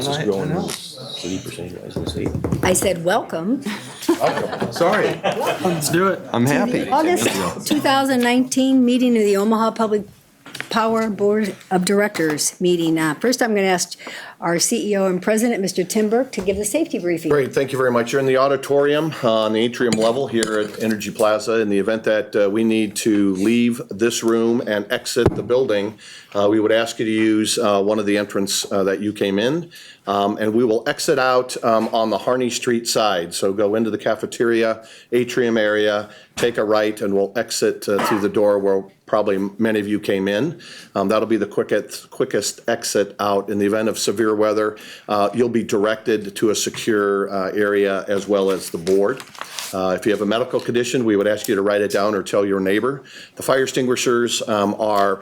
This is growing 80% as we speak. I said welcome. Sorry. Let's do it. I'm happy. August 2019 meeting of the Omaha Public Power Board of Directors meeting. First, I'm going to ask our CEO and President, Mr. Tim Burke, to give the safety briefing. Great, thank you very much. You're in the auditorium on the atrium level here at Energy Plaza. In the event that we need to leave this room and exit the building, we would ask you to use one of the entrance that you came in. And we will exit out on the Harney Street side. So go into the cafeteria, atrium area, take a right, and we'll exit through the door where probably many of you came in. That'll be the quickest exit out. In the event of severe weather, you'll be directed to a secure area as well as the board. If you have a medical condition, we would ask you to write it down or tell your neighbor. The fire extinguishers are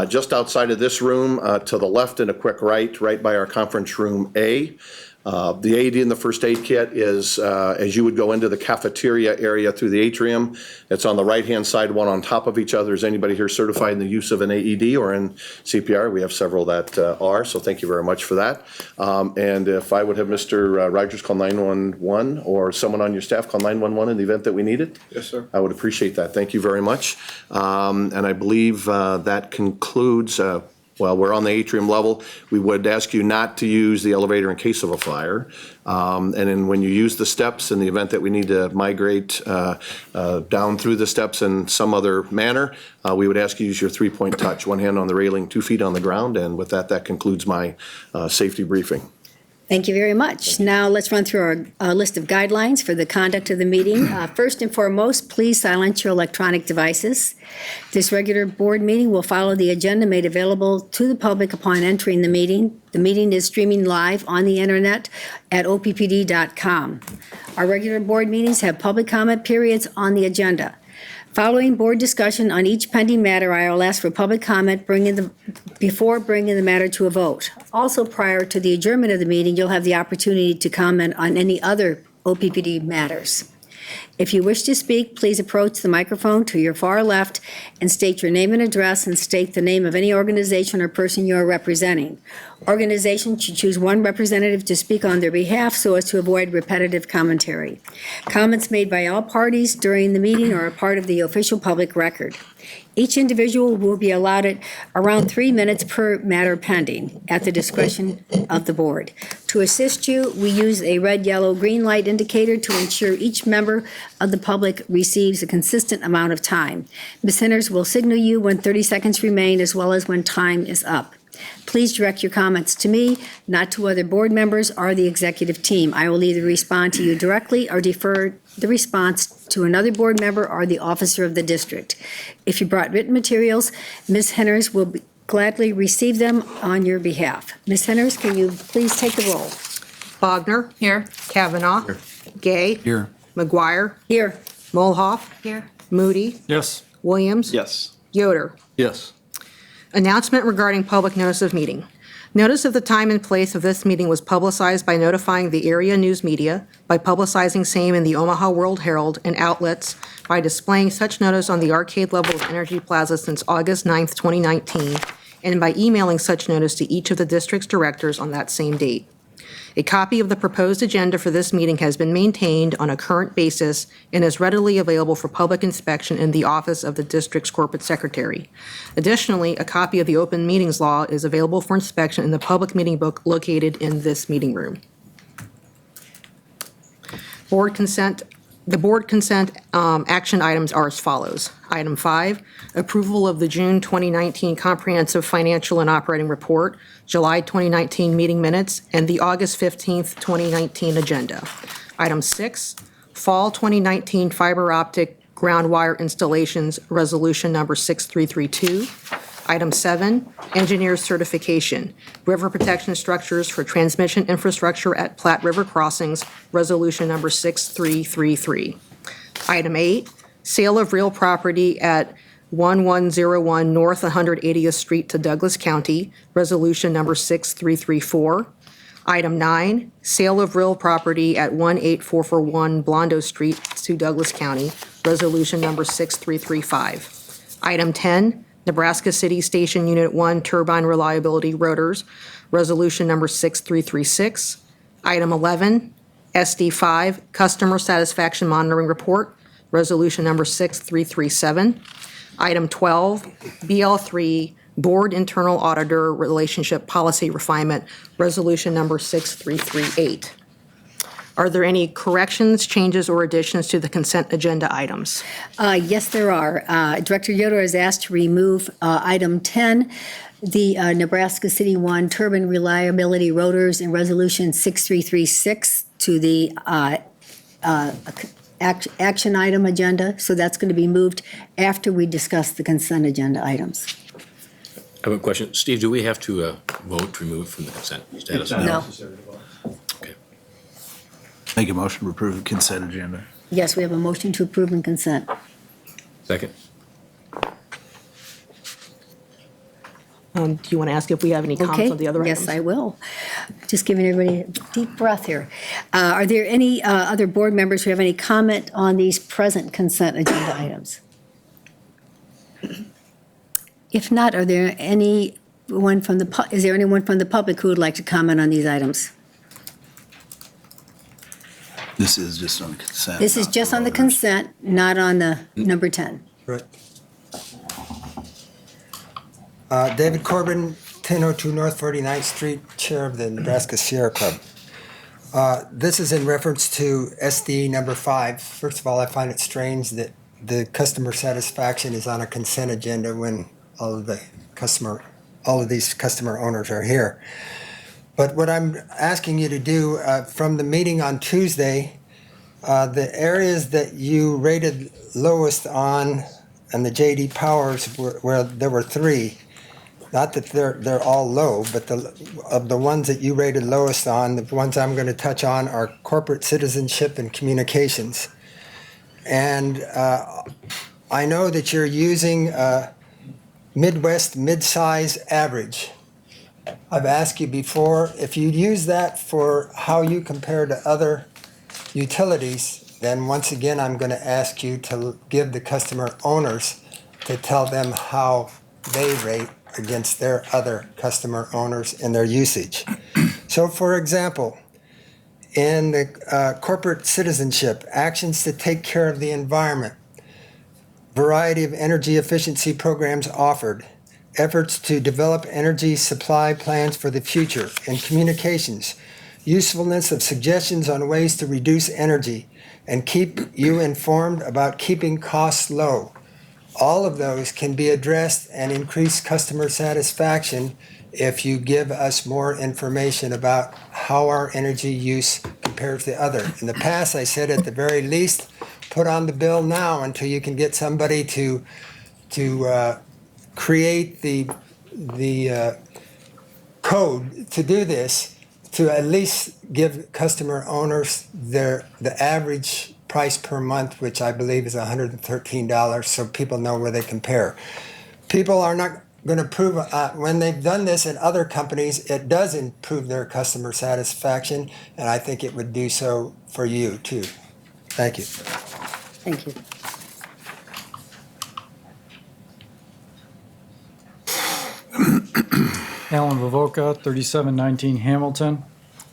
just outside of this room to the left and a quick right by our conference room A. The AED in the first aid kit is as you would go into the cafeteria area through the atrium. It's on the right-hand side, one on top of each other. Is anybody here certified in the use of an AED or in CPR? We have several that are, so thank you very much for that. And if I would have Mr. Rogers call 911 or someone on your staff call 911 in the event that we need it? Yes, sir. I would appreciate that. Thank you very much. And I believe that concludes well, we're on the atrium level. We would ask you not to use the elevator in case of a fire. And then when you use the steps, in the event that we need to migrate down through the steps in some other manner, we would ask you to use your three-point touch, one hand on the railing, 2 feet on the ground. And with that, that concludes my safety briefing. Thank you very much. Now let's run through our list of guidelines for the conduct of the meeting. First and foremost, please silence your electronic devices. This regular board meeting will follow the agenda made available to the public upon entering the meeting. The meeting is streaming live on the internet at oppd.com. Our regular board meetings have public comment periods on the agenda. Following board discussion on each pending matter, I will ask for public comment before bringing the matter to a vote. Also, prior to the adjournment of the meeting, you'll have the opportunity to comment on any other OPPD matters. If you wish to speak, please approach the microphone to your far left and state your name and address and state the name of any organization or person you are representing. Organizations should choose one representative to speak on their behalf so as to avoid repetitive commentary. Comments made by all parties during the meeting are a part of the official public record. Each individual will be allowed around 3 minutes per matter pending at the discretion of the board. To assist you, we use a red, yellow, green light indicator to ensure each member of the public receives a consistent amount of time. Ms. Henners will signal you when 30 seconds remain as well as when time is up. Please direct your comments to me, not to other board members or the executive team. I will either respond to you directly or defer the response to another board member or the officer of the district. If you brought written materials, Ms. Henners will gladly receive them on your behalf. Ms. Henners, can you please take the roll? Bogner. Here. Kavanaugh. Here. Gay. Here. McGuire. Here. Molhoff. Here. Moody. Yes. Williams. Yes. Yoder. Yes. Announcement regarding public notice of meeting. Notice of the time and place of this meeting was publicized by notifying the area news media, by publicizing same in the Omaha World Herald and outlets, by displaying such notice on the arcade level of Energy Plaza since August 9th, 2019, and by emailing such notice to each of the district's directors on that same date. A copy of the proposed agenda for this meeting has been maintained on a current basis and is readily available for public inspection in the office of the district's corporate secretary. Additionally, a copy of the open meetings law is available for inspection in the public meeting book located in this meeting room. Board consent. The board consent action items are as follows. Item 5, approval of the June 2019 Comprehensive Financial and Operating Report, July 2019 meeting minutes, and the August 15th, 2019 agenda. Item 6, Fall 2019 Fiber Optic Ground Wire Installations, Resolution Number 6332. Item 7, Engineer Certification, River Protection Structures for Transmission Infrastructure at Platte River Crossings, Resolution Number 6333. Item 8, Sale of Real Property at 1101 North 180th Street to Douglas County, Resolution Number 6334. Item 9, Sale of Real Property at 18441 Blondo Street to Douglas County, Resolution Number 6335. Item 10, Nebraska City Station Unit 1 Turbine Reliability Rotors, Resolution Number 6336. Item 11, SD5 Customer Satisfaction Monitoring Report, Resolution Number 6337. Item 12, BL3 Board Internal Auditor Relationship Policy Refinement, Resolution Number 6338. Are there any corrections, changes, or additions to the consent agenda items? Yes, there are. Director Yoder is asked to remove item 10, the Nebraska City 1 turbine reliability rotors in Resolution 6336 to the action item agenda. So that's going to be moved after we discuss the consent agenda items. I have a question. Steve, do we have to vote to remove it from the consent status? No. Okay. Make a motion to approve the consent agenda. Yes, we have a motion to approve and consent. Second. Do you want to ask if we have any comments Okay, on the other items? yes, I will. Just giving everybody a deep breath here. Are there any other board members who have any comment on these present consent agenda items? If not, are there anyone from the, is there anyone from the public who would like to comment on these items? This is just on the consent. This is not just on the voters. consent, not on the number 10. Right. David Corbin, 1002 North 49th Street, Chair of the Nebraska Sierra Club. This is in reference to SD number 5. First of all, I find it strange that the customer satisfaction is on a consent agenda when all of these customer owners are here. But what I'm asking you to do, from the meeting on Tuesday, the areas that you rated lowest on and the JD Powers where there were 3, not that they're all low, but of the ones that you rated lowest on, the ones I'm going to touch on are corporate citizenship and communications. And I know that you're using Midwest mid-size average. I've asked you before, if you use that for how you compare to other utilities, then once again, I'm going to ask you to give the customer owners to tell them how they rate against their other customer owners in their usage. So for example, in the corporate citizenship, actions to take care of the environment, variety of energy efficiency programs offered, efforts to develop energy supply plans for the future, and communications, usefulness of suggestions on ways to reduce energy, and keep you informed about keeping costs low. All of those can be addressed and increase customer satisfaction if you give us more information about how our energy use compares to other. In the past, I said at the very least, put on the bill now until you can get somebody to create the code to do this, to at least give customer owners the average price per month, which I believe is $113, so people know where they compare. People are not going to prove, when they've done this in other companies, it does improve their customer satisfaction, and I think it would do so for you too. Thank you. Thank you. Alan Vivoka, 3719 Hamilton.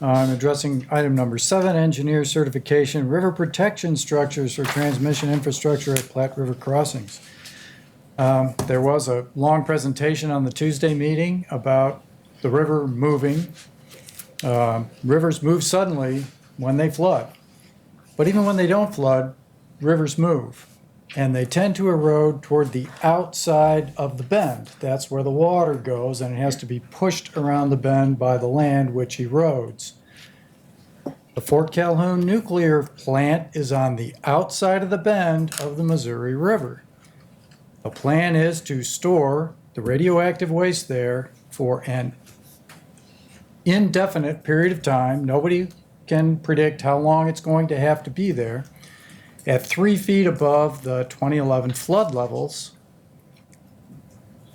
I'm addressing item number 7, engineer certification, river protection structures for transmission infrastructure at Platte River crossings. There was a long presentation on the Tuesday meeting about the river moving. Rivers move suddenly when they flood. But even when they don't flood, rivers move. And they tend to erode toward the outside of the bend. That's where the water goes, and it has to be pushed around the bend by the land, which erodes. The Fort Calhoun nuclear plant is on the outside of the bend of the Missouri River. The plan is to store the radioactive waste there for an indefinite period of time. Nobody can predict how long it's going to have to be there. At 3 feet above the 2011 flood levels,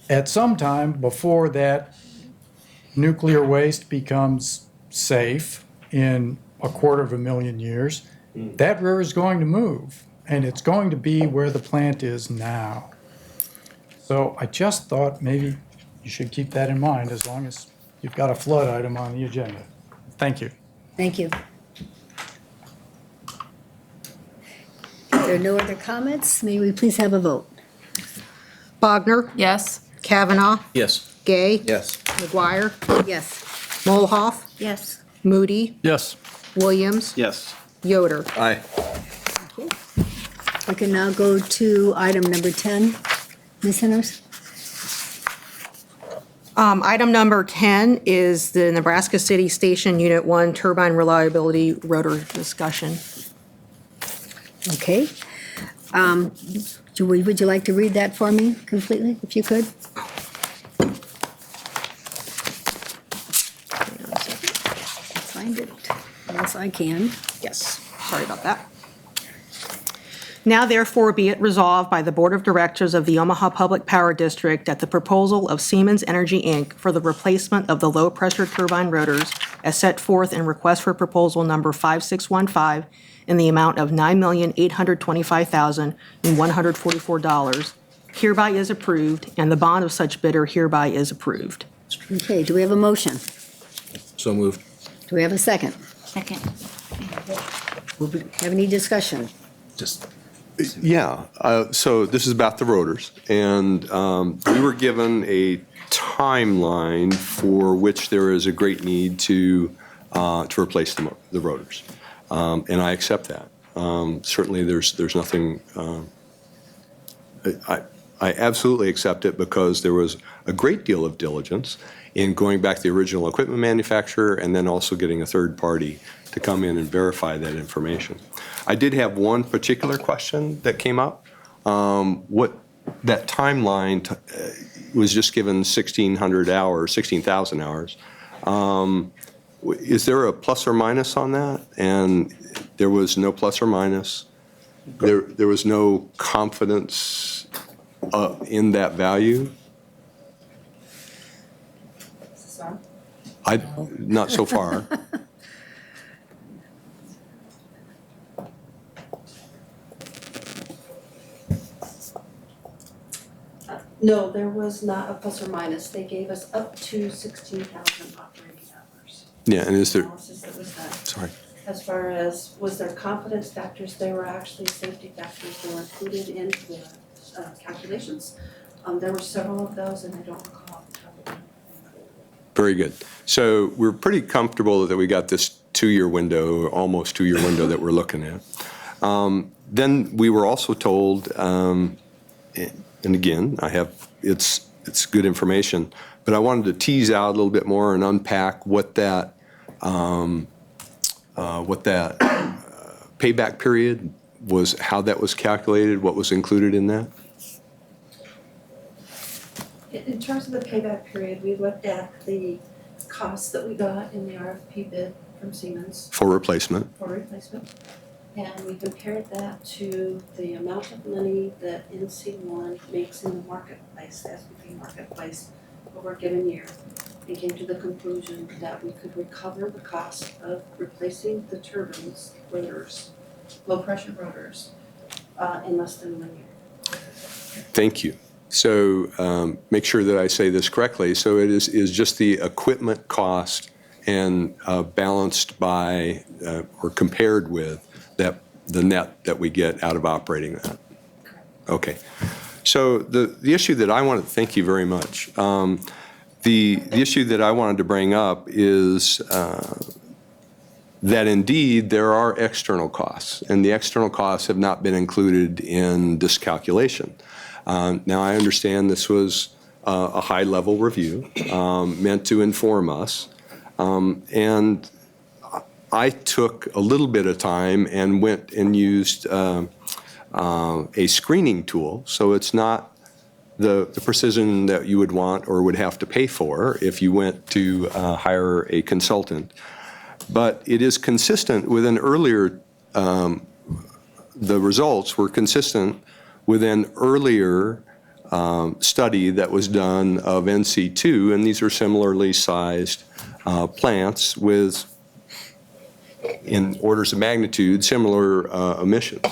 at some time before that nuclear waste becomes safe in 250,000 years, that river is going to move, and it's going to be where the plant is now. So I just thought maybe you should keep that in mind as long as you've got a flood item on the agenda. Thank you. Thank you. If there are no other comments, may we please have a vote? Bogner, Yes. Kavanaugh, Yes. Gay, Yes. McGuire, Yes. Molhoff, Yes. Moody, Yes. Williams, Yes. Yoder. Aye. We can now go to item number 10. Ms. Henners? Item number 10 is the Nebraska City Station Unit 1 turbine reliability rotor discussion. Okay. Would you like to read that for me completely, if you could? Hang on a second. Find it. Yes, I can. Yes, sorry about that. Now therefore be it resolved by the Board of Directors of the Omaha Public Power District that the proposal of Siemens Energy, Inc. for the replacement of the low-pressure turbine rotors as set forth in request for proposal number 5615 in the amount of $9,825,144 hereby is approved, and the bond of such bidder hereby is approved. Okay, do we have a motion? So moved. Do we have a second? Second. Have any discussion? Just, Yeah, so this is about the rotors, and we were given a timeline for which there is a great need to replace the rotors, and I accept that. Certainly, there's nothing. I absolutely accept it because there was a great deal of diligence in going back to the original equipment manufacturer and then also getting a third party to come in and verify that information. I did have one particular question that came up. What that timeline was just given 1,600 hours, 16,000 hours. Is there a plus or minus on that? And there was no plus or minus. There was no confidence in that value. Not so far. No, there was not a plus or minus. They gave us up to 16,000 operating hours. Yeah, and is there, Analysis that was done. sorry. As far as, was there confidence factors? They were actually safety factors that were included in the calculations. There were several of those, and I don't recall off the top of my head. Very good. So we're pretty comfortable that we got this 2-year window, almost 2-year window that we're looking at. Then we were also told, and again, it's good information, but I wanted to tease out a little bit more and unpack what that payback period was, how that was calculated, what was included in that. In terms of the payback period, we looked at the costs that we got in the RFP bid from Siemens For replacement. for replacement. And we compared that to the amount of money that NC1 makes in the marketplace, the SPP marketplace, over a given year. And came to the conclusion that we could recover the cost of replacing the turbines, rotors, low-pressure rotors, in less than 1 year. Thank you. So make sure that I say this correctly. So it is just the equipment cost and balanced by or compared with the net that we get out of operating that. Okay. So the issue that I wanted, thank you very much. The issue that I wanted to bring up is that indeed there are external costs, and the external costs have not been included in this calculation. Now, I understand this was a high-level review meant to inform us, and I took a little bit of time and went and used a screening tool, so it's not the precision that you would want or would have to pay for if you went to hire a consultant. But it is consistent with an earlier, the results were consistent with an earlier study that was done of NC2, and these are similarly sized plants with, in orders of magnitude, similar emissions.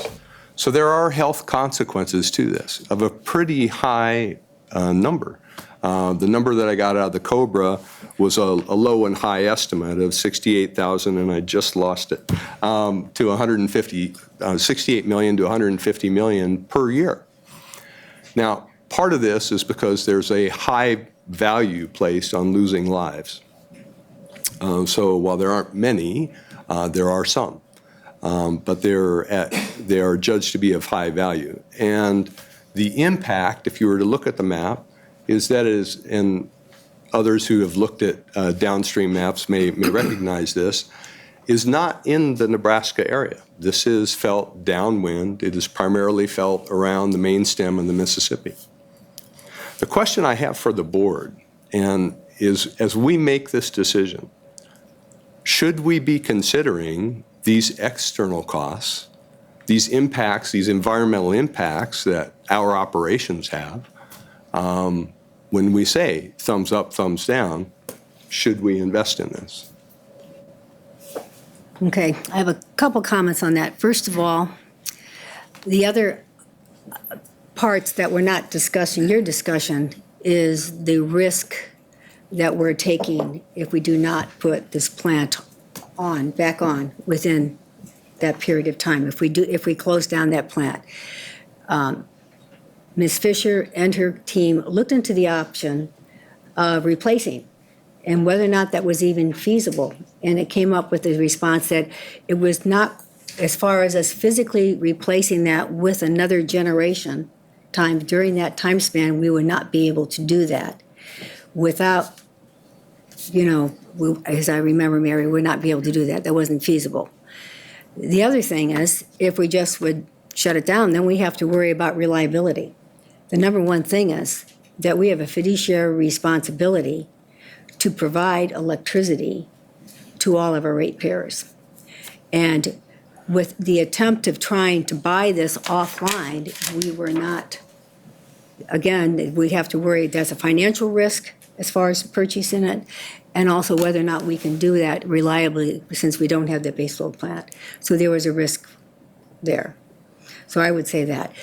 So there are health consequences to this of a pretty high number. The number that I got out of the Cobra was a low and high estimate of 68,000, and I just lost it, to 68 million to 150 million per year. Now, part of this is because there's a high value placed on losing lives. So while there aren't many, there are some, but they are judged to be of high value. And the impact, if you were to look at the map, is that is, and others who have looked at downstream maps may recognize this, is not in the Nebraska area. This is felt downwind. It is primarily felt around the main stem of the Mississippi. The question I have for the board is, as we make this decision, should we be considering these external costs, these impacts, these environmental impacts that our operations have, when we say thumbs up, thumbs down, should we invest in this? Okay, I have a couple comments on that. First of all, the other parts that we're not discussing, your discussion, is the risk that we're taking if we do not put this plant back on within that period of time, if we close down that plant. Ms. Fisher and her team looked into the option of replacing and whether or not that was even feasible. And it came up with the response that it was not, as far as us physically replacing that with another generation time, during that time span, we would not be able to do that without, as I remember, Mary, we would not be able to do that. That wasn't feasible. The other thing is, if we just would shut it down, then we have to worry about reliability. The number one thing is that we have a fiduciary responsibility to provide electricity to all of our ratepayers. And with the attempt of trying to buy this offline, we were not, again, we have to worry, there's a financial risk as far as purchasing it, and also whether or not we can do that reliably since we don't have the baseload plant. So there was a risk there. So I would say that.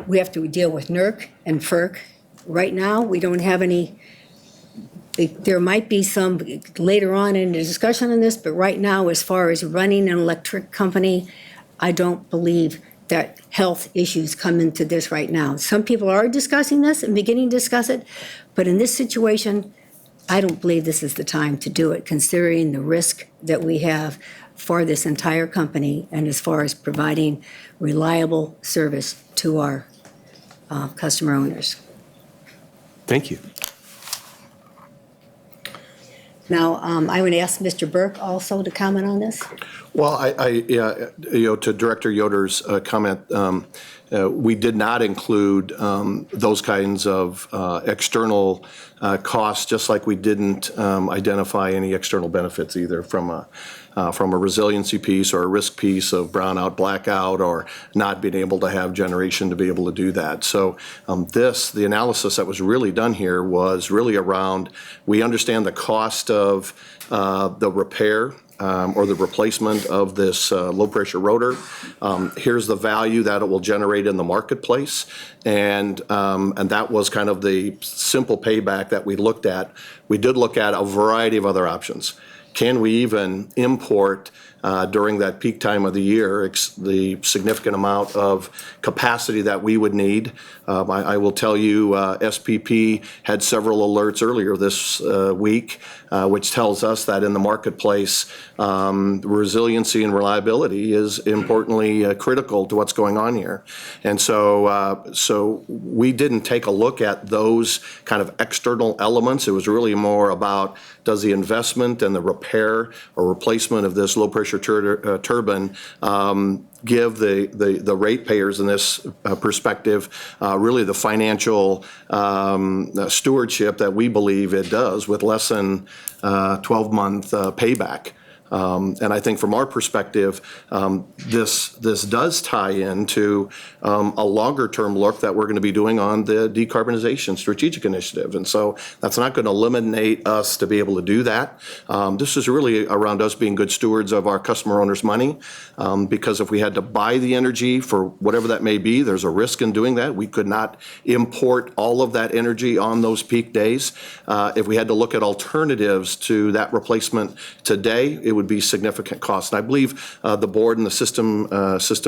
We have to deal with NERC and FERC. Right now, we don't have any, there might be some later on in the discussion on this, but right now, as far as running an electric company, I don't believe that health issues come into this right now. Some people are discussing this and beginning to discuss it, but in this situation, I don't believe this is the time to do it, considering the risk that we have for this entire company and as far as providing reliable service to our customer owners. Thank you. Now, I would ask Mr. Burke also to comment on this. Well, to Director Yoder's comment, we did not include those kinds of external costs, just like we didn't identify any external benefits either from a resiliency piece or a risk piece of brownout, blackout, or not being able to have generation to be able to do that. So the analysis that was really done here was really around, we understand the cost of the repair or the replacement of this low-pressure rotor. Here's the value that it will generate in the marketplace, and that was kind of the simple payback that we looked at. We did look at a variety of other options. Can we even import during that peak time of the year the significant amount of capacity that we would need? I will tell you, SPP had several alerts earlier this week, which tells us that in the marketplace, resiliency and reliability is importantly critical to what's going on here. And so we didn't take a look at those kind of external elements. It was really more about, does the investment and the repair or replacement of this low-pressure turbine give the ratepayers in this perspective really the financial stewardship that we believe it does with less than 12-month payback. And I think from our perspective, this does tie into a longer-term look that we're going to be doing on the decarbonization strategic initiative. And so that's not going to eliminate us to be able to do that. This is really around us being good stewards of our customer owners' money, because if we had to buy the energy for whatever that may be, there's a risk in doing that. We could not import all of that energy on those peak days. If we had to look at alternatives to that replacement today, it would be significant cost. And I believe the board and the system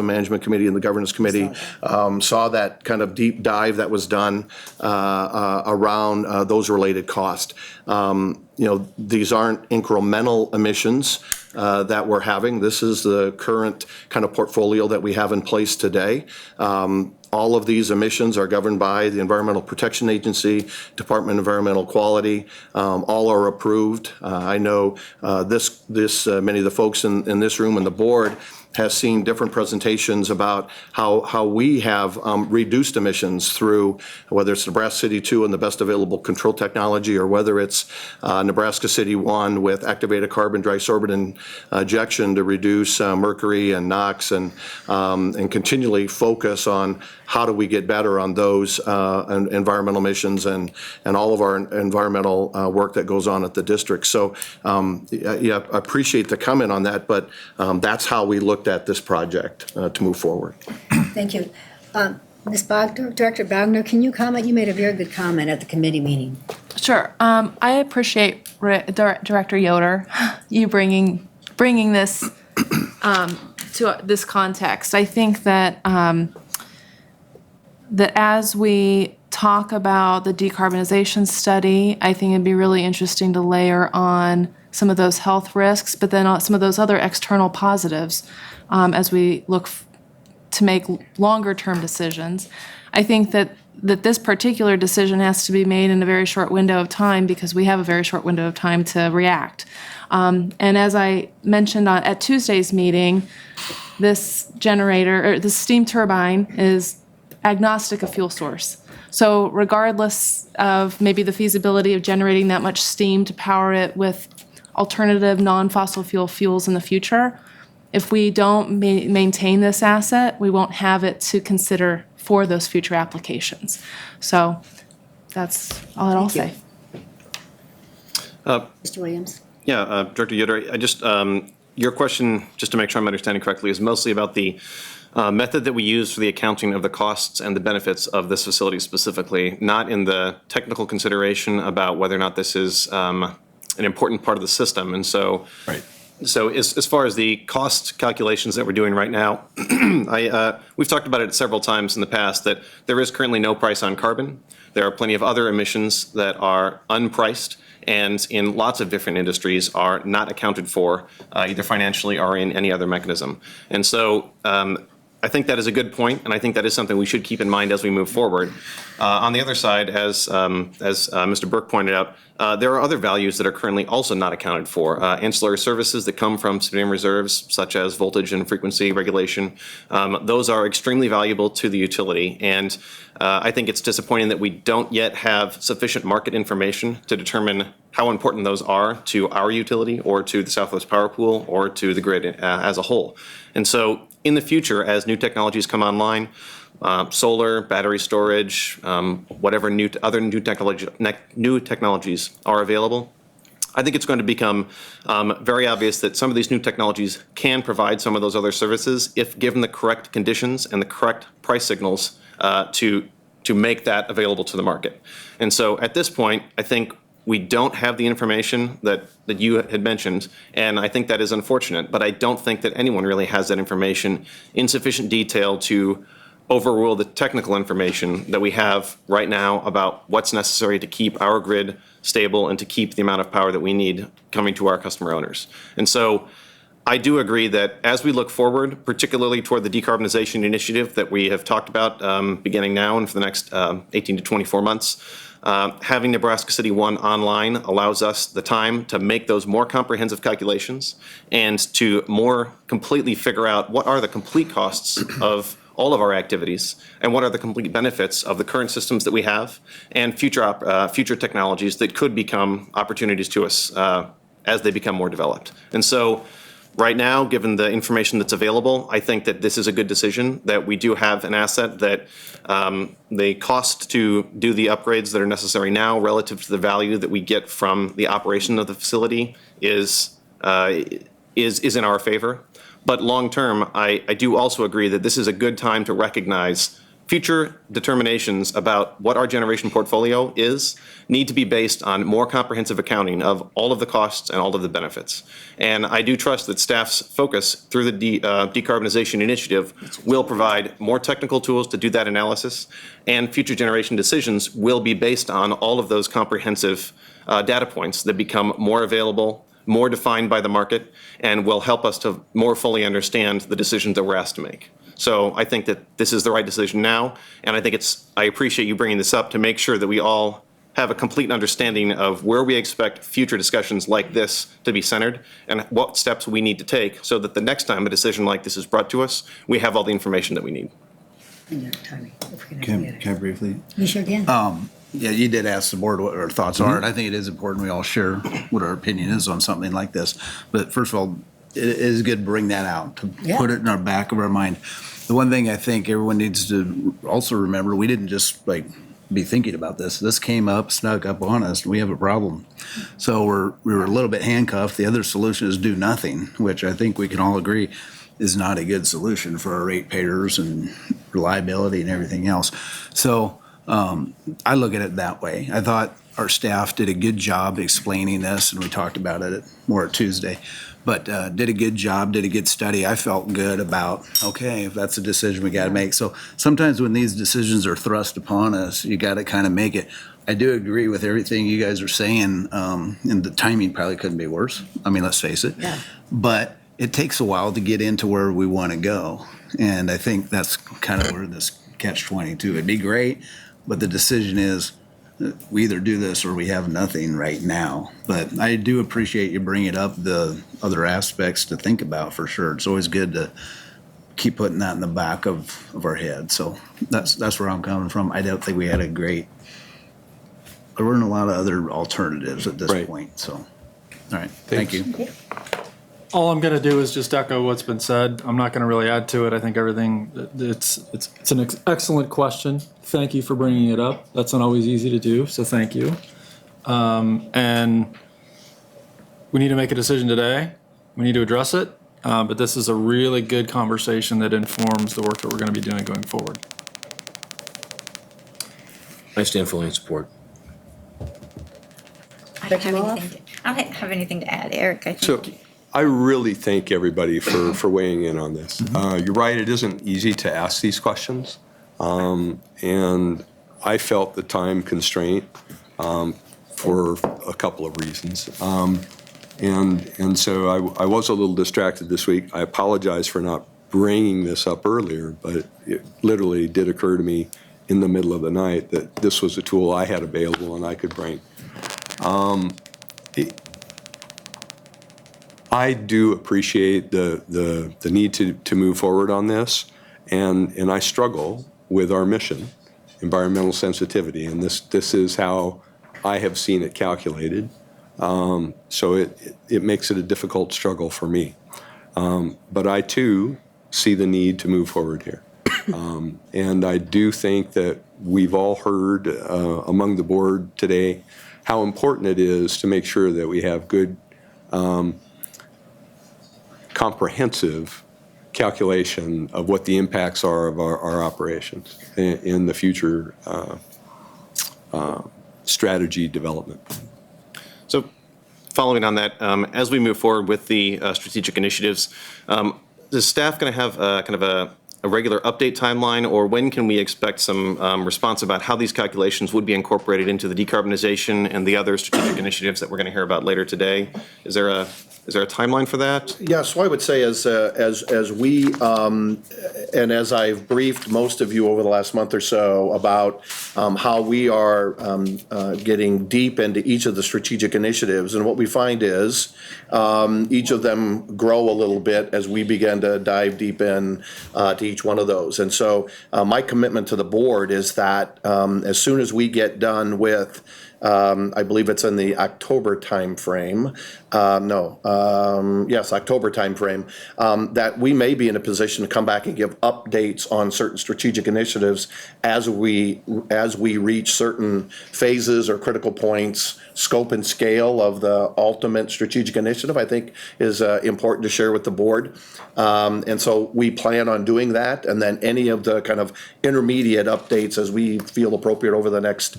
management committee and the governance committee saw that kind of deep dive that was done around those related costs. These aren't incremental emissions that we're having. This is the current kind of portfolio that we have in place today. All of these emissions are governed by the Environmental Protection Agency, Department of Environmental Quality. All are approved. I know many of the folks in this room and the board has seen different presentations about how we have reduced emissions through, whether it's Nebraska City 2 and the best available control technology, or whether it's Nebraska City 1 with activated carbon dry sorbent injection to reduce mercury and NOx, and continually focus on how do we get better on those environmental emissions and all of our environmental work that goes on at the district. So I appreciate the comment on that, but that's how we looked at this project to move forward. Thank you. Ms. Bogner, Director Bogner, can you comment? You made a very good comment at the committee meeting. Sure. I appreciate Director Yoder, you bringing this to this context. I think that that as we talk about the decarbonization study, I think it'd be really interesting to layer on some of those health risks, but then some of those other external positives as we look to make longer-term decisions. I think that this particular decision has to be made in a very short window of time because we have a very short window of time to react. And as I mentioned at Tuesday's meeting, this generator, or this steam turbine, is agnostic of fuel source. So regardless of maybe the feasibility of generating that much steam to power it with alternative non-fossil fuels in the future, if we don't maintain this asset, we won't have it to consider for those future applications. So that's all I'll say. Mr. Williams? Yeah, Director Yoder, I just, your question, just to make sure I'm understanding correctly, is mostly about the method that we use for the accounting of the costs and the benefits of this facility specifically, not in the technical consideration about whether or not this is an important part of the system. And so, Right. So as far as the cost calculations that we're doing right now, we've talked about it several times in the past that there is currently no price on carbon. There are plenty of other emissions that are unpriced and in lots of different industries are not accounted for either financially or in any other mechanism. And so I think that is a good point, and I think that is something we should keep in mind as we move forward. On the other side, as Mr. Burke pointed out, there are other values that are currently also not accounted for. Ancillary services that come from civilian reserves, such as voltage and frequency regulation, those are extremely valuable to the utility. And I think it's disappointing that we don't yet have sufficient market information to determine how important those are to our utility or to the Southwest Power Pool or to the grid as a whole. And so in the future, as new technologies come online, solar, battery storage, whatever other new technologies are available, I think it's going to become very obvious that some of these new technologies can provide some of those other services if given the correct conditions and the correct price signals to make that available to the market. And so at this point, I think we don't have the information that you had mentioned, and I think that is unfortunate, but I don't think that anyone really has that information in sufficient detail to overrule the technical information that we have right now about what's necessary to keep our grid stable and to keep the amount of power that we need coming to our customer owners. And so I do agree that as we look forward, particularly toward the decarbonization initiative that we have talked about beginning now and for the next 18 to 24 months, having Nebraska City 1 online allows us the time to make those more comprehensive calculations and to more completely figure out what are the complete costs of all of our activities and what are the complete benefits of the current systems that we have and future technologies that could become opportunities to us as they become more developed. And so right now, given the information that's available, I think that this is a good decision, that we do have an asset that the cost to do the upgrades that are necessary now relative to the value that we get from the operation of the facility is in our favor. But long-term, I do also agree that this is a good time to recognize future determinations about what our generation portfolio is need to be based on more comprehensive accounting of all of the costs and all of the benefits. And I do trust that staff's focus through the decarbonization initiative will provide more technical tools to do that analysis, and future generation decisions will be based on all of those comprehensive data points that become more available, more defined by the market, and will help us to more fully understand the decisions that we're asked to make. So I think that this is the right decision now, and I appreciate you bringing this up to make sure that we all have a complete understanding of where we expect future discussions like this to be centered and what steps we need to take so that the next time a decision like this is brought to us, we have all the information that we need. Can I briefly? You sure can. Yeah, you did ask the board what our thoughts are, and I think it is important we all share what our opinion is on something like this. But first of all, it is good to bring that out, to put it in our back of our mind. The one thing I think everyone needs to also remember, we didn't just be thinking about this. This came up, snuck up on us, and we have a problem. So we were a little bit handcuffed. The other solution is do nothing, which I think we can all agree is not a good solution for our ratepayers and reliability and everything else. So I look at it that way. I thought our staff did a good job explaining this, and we talked about it more Tuesday, but did a good job, did a good study. I felt good about, okay, if that's a decision we got to make. So sometimes when these decisions are thrust upon us, you got to kind of make it. I do agree with everything you guys are saying, and the timing probably couldn't be worse. I mean, let's face it. Yeah. But it takes a while to get into where we want to go, and I think that's kind of where this catch-22. It'd be great, but the decision is we either do this or we have nothing right now. But I do appreciate you bringing up the other aspects to think about for sure. It's always good to keep putting that in the back of our head. So that's where I'm coming from. I don't think we had there weren't a lot of other alternatives at this point. So, all right, thank you. All I'm going to do is just echo what's been said. I'm not going to really add to it. I think it's an excellent question. Thank you for bringing it up. That's not always easy to do, so thank you. And we need to make a decision today. We need to address it. But this is a really good conversation that informs the work that we're going to be doing going forward. I stand fully in support. I don't have anything to add, Eric. I think. So I really thank everybody for weighing in on this. You're right, it isn't easy to ask these questions. And I felt the time constraint for a couple of reasons. And so I was a little distracted this week. I apologize for not bringing this up earlier, but it literally did occur to me in the middle of the night that this was a tool I had available and I could bring. I do appreciate the need to move forward on this, and I struggle with our mission, environmental sensitivity, and this is how I have seen it calculated. So it makes it a difficult struggle for me. But I too see the need to move forward here. And I do think that we've all heard among the board today how important it is to make sure that we have good comprehensive calculation of what the impacts are of our operations in the future strategy development. So following on that, as we move forward with the strategic initiatives, is staff going to have kind of a regular update timeline, or when can we expect some response about how these calculations would be incorporated into the decarbonization and the other strategic initiatives that we're going to hear about later today? Is there a timeline for that? Yeah, so I would say as we, and as I've briefed most of you over the last month or so about how we are getting deep into each of the strategic initiatives, and what we find is each of them grow a little bit as we begin to dive deep in to each one of those. And so my commitment to the board is that as soon as we get done with I believe it's in the October timeframe. Yes, October timeframe, that we may be in a position to come back and give updates on certain strategic initiatives as we reach certain phases or critical points. Scope and scale of the ultimate strategic initiative, I think, is important to share with the board. And so we plan on doing that, and then any of the kind of intermediate updates as we feel appropriate over the next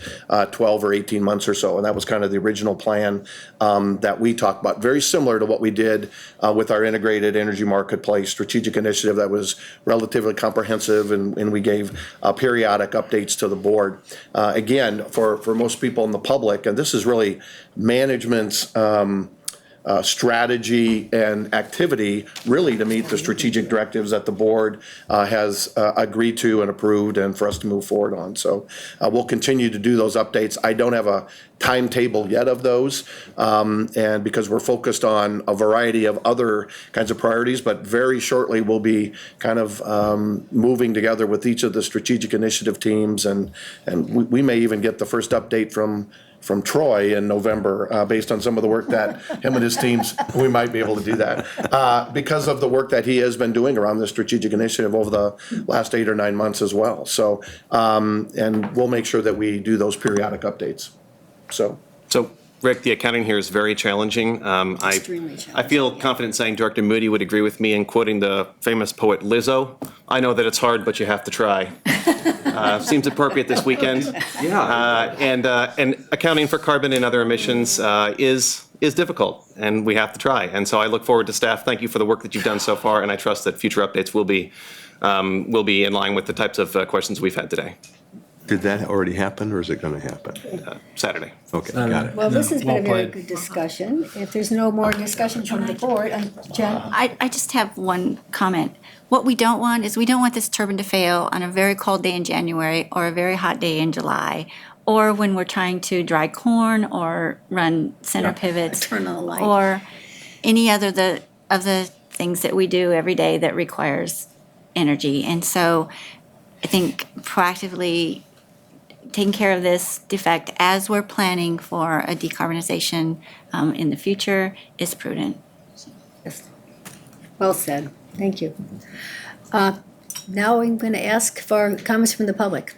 12 or 18 months or so. And that was kind of the original plan that we talked about. Very similar to what we did with our integrated energy marketplace strategic initiative that was relatively comprehensive, and we gave periodic updates to the board. Again, for most people in the public, and this is really management's strategy and activity really to meet the strategic directives that the board has agreed to and approved and for us to move forward on. So we'll continue to do those updates. I don't have a timetable yet of those, and because we're focused on a variety of other kinds of priorities, but very shortly we'll be kind of moving together with each of the strategic initiative teams, and we may even get the first update from Troy in November, based on some of the work that him and his teams, we might be able to do that because of the work that he has been doing around this strategic initiative over the last 8 or 9 months as well. So, and we'll make sure that we do those periodic updates. So Rick, the accounting here is very challenging. Extremely challenging. I feel confident saying Director Moody would agree with me in quoting the famous poet Lizzo. I know that it's hard, but you have to try. Seems appropriate this weekend. Yeah. And accounting for carbon and other emissions is difficult, and we have to try. And so I look forward to staff. Thank you for the work that you've done so far, and I trust that future updates will be in line with the types of questions we've had today. Did that already happen, or is it going to happen? Saturday. Okay, got it. Well, this has been a Well very played. good discussion. If there's no more discussion from the board, Jen? I just have one comment. What we don't want is we don't want this turbine to fail on a very cold day in January or a very hot day in July, or when we're trying to dry corn or run center pivots. Turn on the light. Or any other of the things that we do every day that requires energy. And so I think proactively taking care of this defect as we're planning for a decarbonization in the future is prudent. Well said. Thank you. Now I'm going to ask for comments from the public.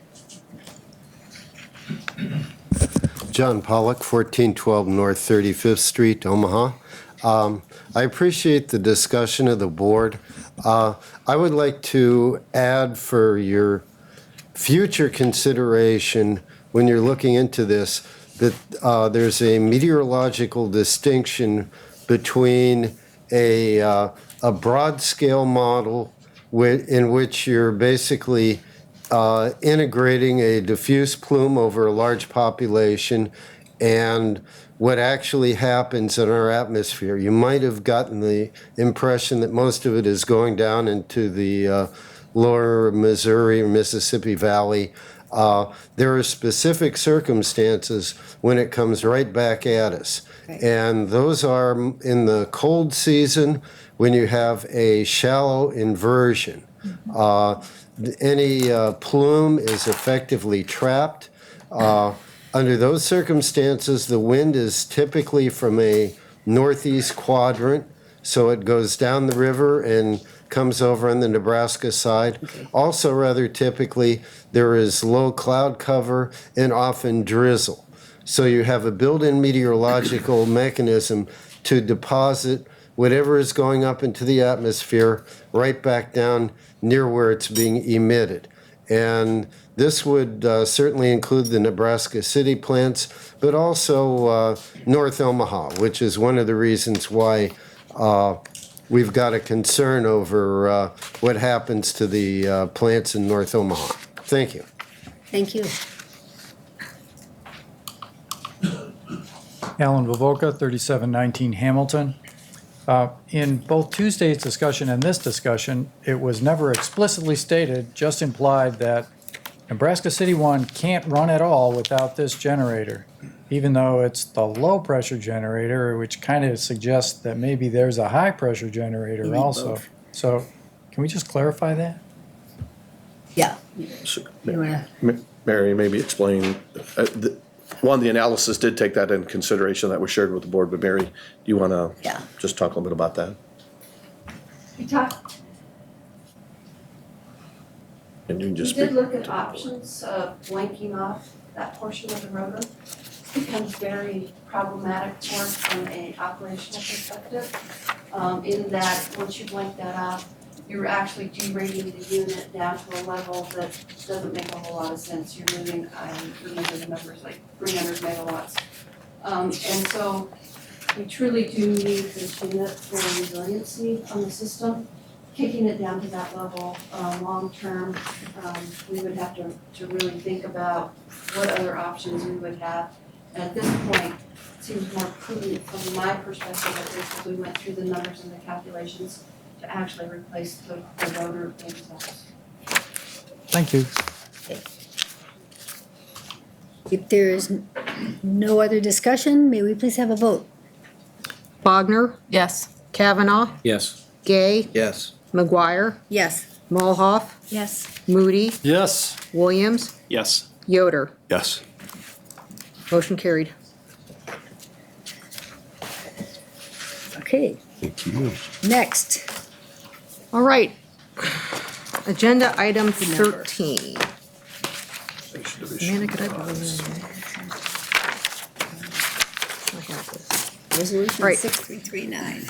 John Pollock, 1412 North 35th Street, Omaha. I appreciate the discussion of the board. I would like to add for your future consideration when you're looking into this that there's a meteorological distinction between a broad scale model in which you're basically integrating a diffuse plume over a large population and what actually happens in our atmosphere. You might have gotten the impression that most of it is going down into the lower Missouri or Mississippi Valley. There are specific circumstances when it comes right back at us. Right. And those are in the cold season when you have a shallow inversion. Any plume is effectively trapped. Under those circumstances, the wind is typically from a northeast quadrant, so it goes down the river and comes over on the Nebraska side. Okay. Also, rather typically, there is low cloud cover and often drizzle. So you have a built-in meteorological mechanism to deposit whatever is going up into the atmosphere right back down near where it's being emitted. And this would certainly include the Nebraska City plants, but also North Omaha, which is one of the reasons why we've got a concern over what happens to the plants in North Omaha. Thank you. Thank you. Alan Vivoka, 3719 Hamilton. In both Tuesday's discussion and this discussion, it was never explicitly stated, just implied that Nebraska City 1 can't run at all without this generator, even though it's the low-pressure generator, which kind of suggests that maybe there's a high-pressure generator also. both. So can we just clarify that? Yeah. So, You wanna- Mary, maybe explain, the analysis did take that into consideration that was shared with the board, but Mary, do you want to just talk a little bit about that? We talked, And you can we just did speak. look at options of blanking off that portion of the rotor. It becomes very problematic for us from an operational perspective, in that once you blank that off, you're actually derating the unit down to a level that doesn't make a whole lot of sense. You're moving, I remember the numbers, like 300 megawatts. And so we truly do need this unit for resiliency on the system. Kicking it down to that level, long-term, we would have to really think about what other options we would have. And at this point, it seems more prudent from my perspective, at least as we went through the numbers and the calculations, to actually replace the rotor themselves. Thank you. If there is no other discussion, may we please have a vote? Bogner, Yes. Kavanaugh, Yes. Gay, Yes. McGuire, Yes. Mulhoff, Yes. Moody, Yes. Williams, Yes. Yoder. Yes. Motion carried. Okay, Thank you. next. All right. Agenda item 13. Amanda, could I borrow that? I have this. Resolution Right. 6339.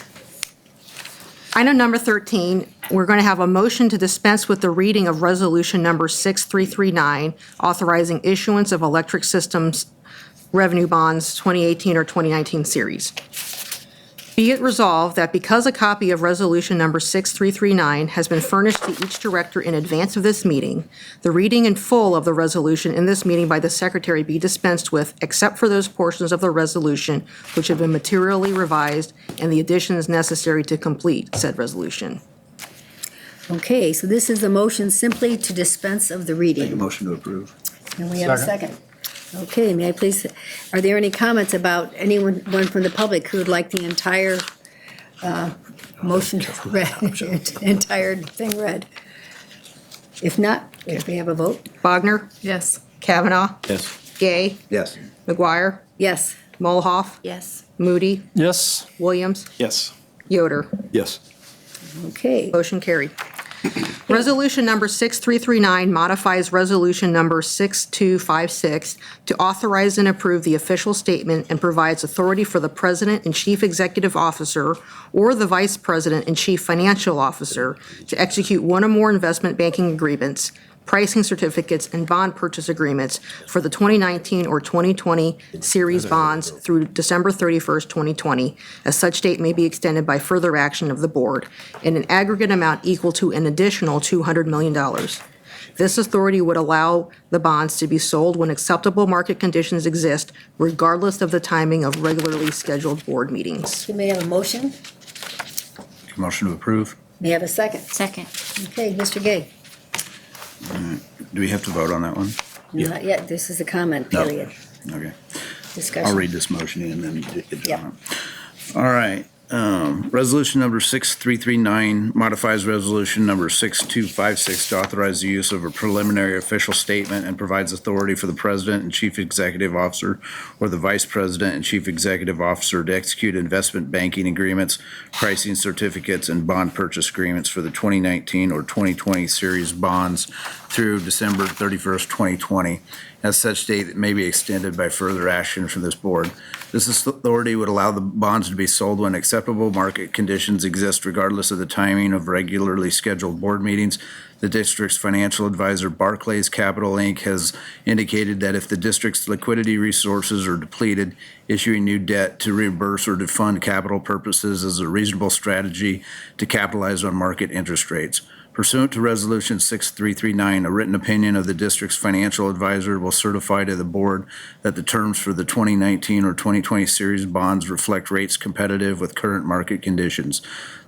Item number 13, we're going to have a motion to dispense with the reading of resolution number 6339, authorizing issuance of electric systems revenue bonds 2018 or 2019 series. Be it resolved that because a copy of resolution number 6339 has been furnished to each director in advance of this meeting, the reading in full of the resolution in this meeting by the secretary be dispensed with, except for those portions of the resolution which have been materially revised and the additions necessary to complete said resolution. Okay, so this is a motion simply to dispense of the Make a reading. motion to approve. And we have a second. Okay, may I please, are there any comments about anyone from the public who would like the entire motion read, entire thing read? If not, if we have a vote? Bogner, Yes. Kavanaugh, Yes. Gay, Yes. McGuire, Yes. Mulhoff, Yes. Moody, Yes. Williams, Yes. Yoder. Yes. Okay, Motion carried. Resolution number 6339 modifies resolution number 6256 to authorize and approve the official statement and provides authority for the president and chief executive officer or the vice president and chief financial officer to execute one or more investment banking agreements, pricing certificates, and bond purchase agreements for the 2019 or 2020 series bonds through December 31st, 2020, as such date may be extended by further action of the board, in an aggregate amount equal to an additional $200 million. This authority would allow the bonds to be sold when acceptable market conditions exist, regardless of the timing of regularly scheduled board meetings. we may have a motion. Motion to approve. May I have a second? Second. Okay, Mr. Gay? Do we have to vote on that one? Not yet, this is a comment No. period. Okay. Discussion. I'll read this motion and then you get Yep. on. All right. Resolution number 6339 modifies resolution number 6256 to authorize the use of a preliminary official statement and provides authority for the president and chief executive officer or the vice president and chief executive officer to execute investment banking agreements, pricing certificates, and bond purchase agreements for the 2019 or 2020 series bonds through December 31st, 2020. As such date, it may be extended by further action from this board. This authority would allow the bonds to be sold when acceptable market conditions exist regardless of the timing of regularly scheduled board meetings. The district's financial advisor, Barclays Capital Inc., has indicated that if the district's liquidity resources are depleted, issuing new debt to reimburse or to fund capital purposes is a reasonable strategy to capitalize on market interest rates. Pursuant to Resolution 6339, a written opinion of the district's financial advisor will certify to the board that the terms for the 2019 or 2020 series bonds reflect rates competitive with current market conditions.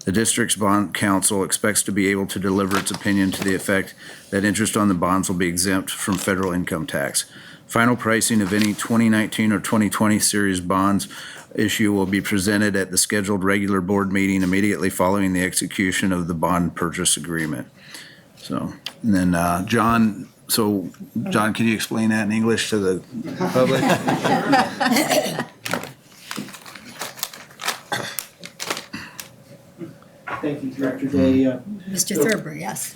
The district's bond counsel expects to be able to deliver its opinion to the effect that interest on the bonds will be exempt from federal income tax. Final pricing of any 2019 or 2020 series bonds issue will be presented at the scheduled regular board meeting immediately following the execution of the bond purchase agreement. So, and then John So, John, can you explain that in English to the public? Thank you, Director Day. Mr. Thurber, yes.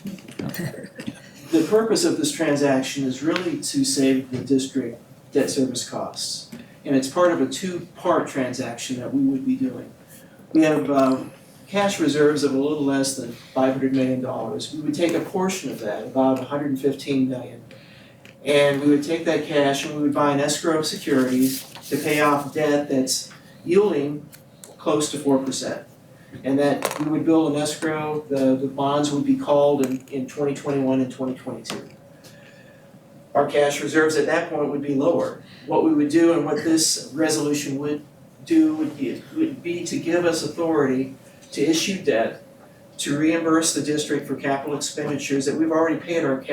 The purpose of this transaction is really to save the district debt service costs. And it's part of a two-part transaction that we would be doing. We have cash reserves of a little less than $500 million. We would take a portion of that, about $115 million. And we would take that cash and we would buy an escrow of securities to pay off debt that's yielding close to 4%. And that we would build an escrow, the bonds would be called in 2021 and 2022. Our cash reserves at that point would be lower. What we would do and what this resolution would do would be to give us authority to issue debt to reimburse the district for capital expenditures that we've already paid with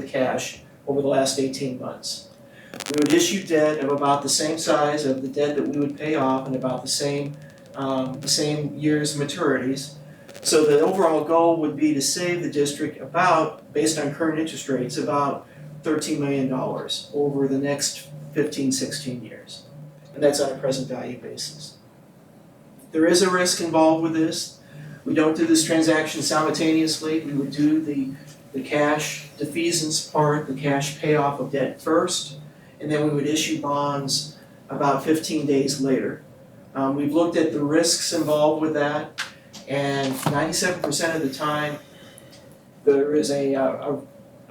cash over the last 18 months. We would issue debt of about the same size of the debt that we would pay off and about the same year's maturities. So the overall goal would be to save the district about, based on current interest rates, about $13 million over the next 15, 16 years. And that's on a present value basis. There is a risk involved with this. We don't do this transaction simultaneously. We would do the cash defeasance part, the cash payoff of debt first, and then we would issue bonds about 15 days later. We've looked at the risks involved with that, and 97% of the time, there is a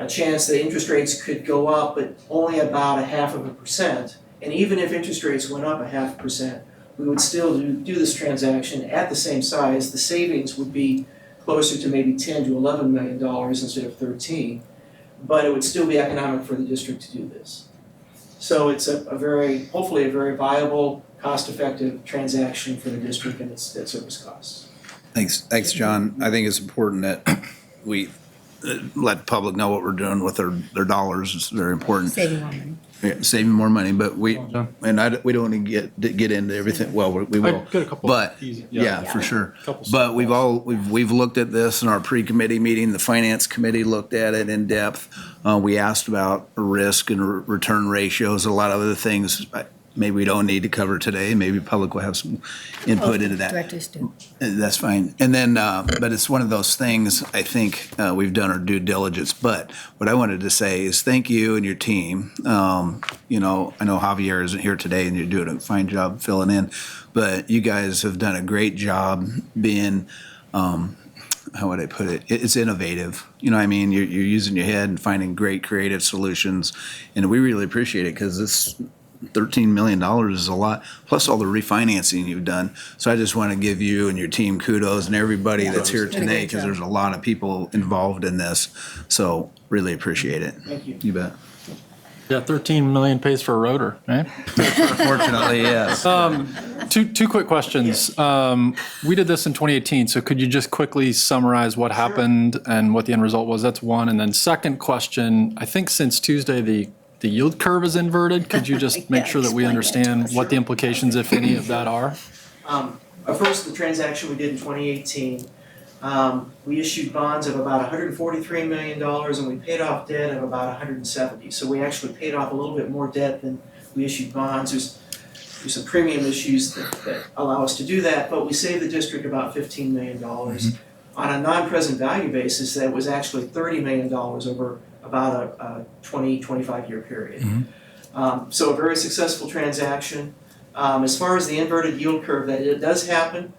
chance that interest rates could go up, but only about 0.5%. And even if interest rates went up 0.5%, we would still do this transaction at the same size. The savings would be closer to maybe $10 to $11 million instead of 13, but it would still be economic for the district to do this. So it's hopefully a very viable, cost-effective transaction for the district and its debt service costs. Thanks, John. I think it's important that we let the public know what we're doing with their dollars. It's very important. Saving more money. Yeah, saving more money, but we don't want to get into everything. Well, we will. I've got a couple But easy- yeah, for sure. Couple But we've looked at this in our pre-committee meeting. The finance committee looked at it in depth. We asked about risk and return ratios, a lot of other things. Maybe we don't need to cover today. Maybe public will have some input into that. Directors do. That's fine. And then, but it's one of those things, I think, we've done our due diligence. But what I wanted to say is thank you and your team. You know, I know Javier isn't here today and you're doing a fine job filling in, but you guys have done a great job being, how would I put it? It's innovative. You know what I mean? You're using your head and finding great creative solutions. And we really appreciate it because this $13 million is a lot, plus all the refinancing you've done. So I just want to give you and your team kudos and everybody that's here today because there's a lot of people involved in this. So really appreciate it. Thank you. You bet. Yeah, 13 million pays for a rotor, right? Fortunately, yes. Two quick questions. We did this in 2018, so could you just quickly summarize what happened and what the end result was? That's one. And then second question, I think since Tuesday, the yield curve is inverted. Could you just make sure that we understand what the implications, if any, of that are? First, the transaction we did in 2018, we issued bonds of about $143 million and we paid off debt of about $170. So we actually paid off a little bit more debt than we issued bonds. There's some premium issues that allow us to do that, but we saved the district about $15 million. On a non-present value basis, that was actually $30 million over about a 20-25 year period. So a very successful transaction. As far as the inverted yield curve, that it does happen.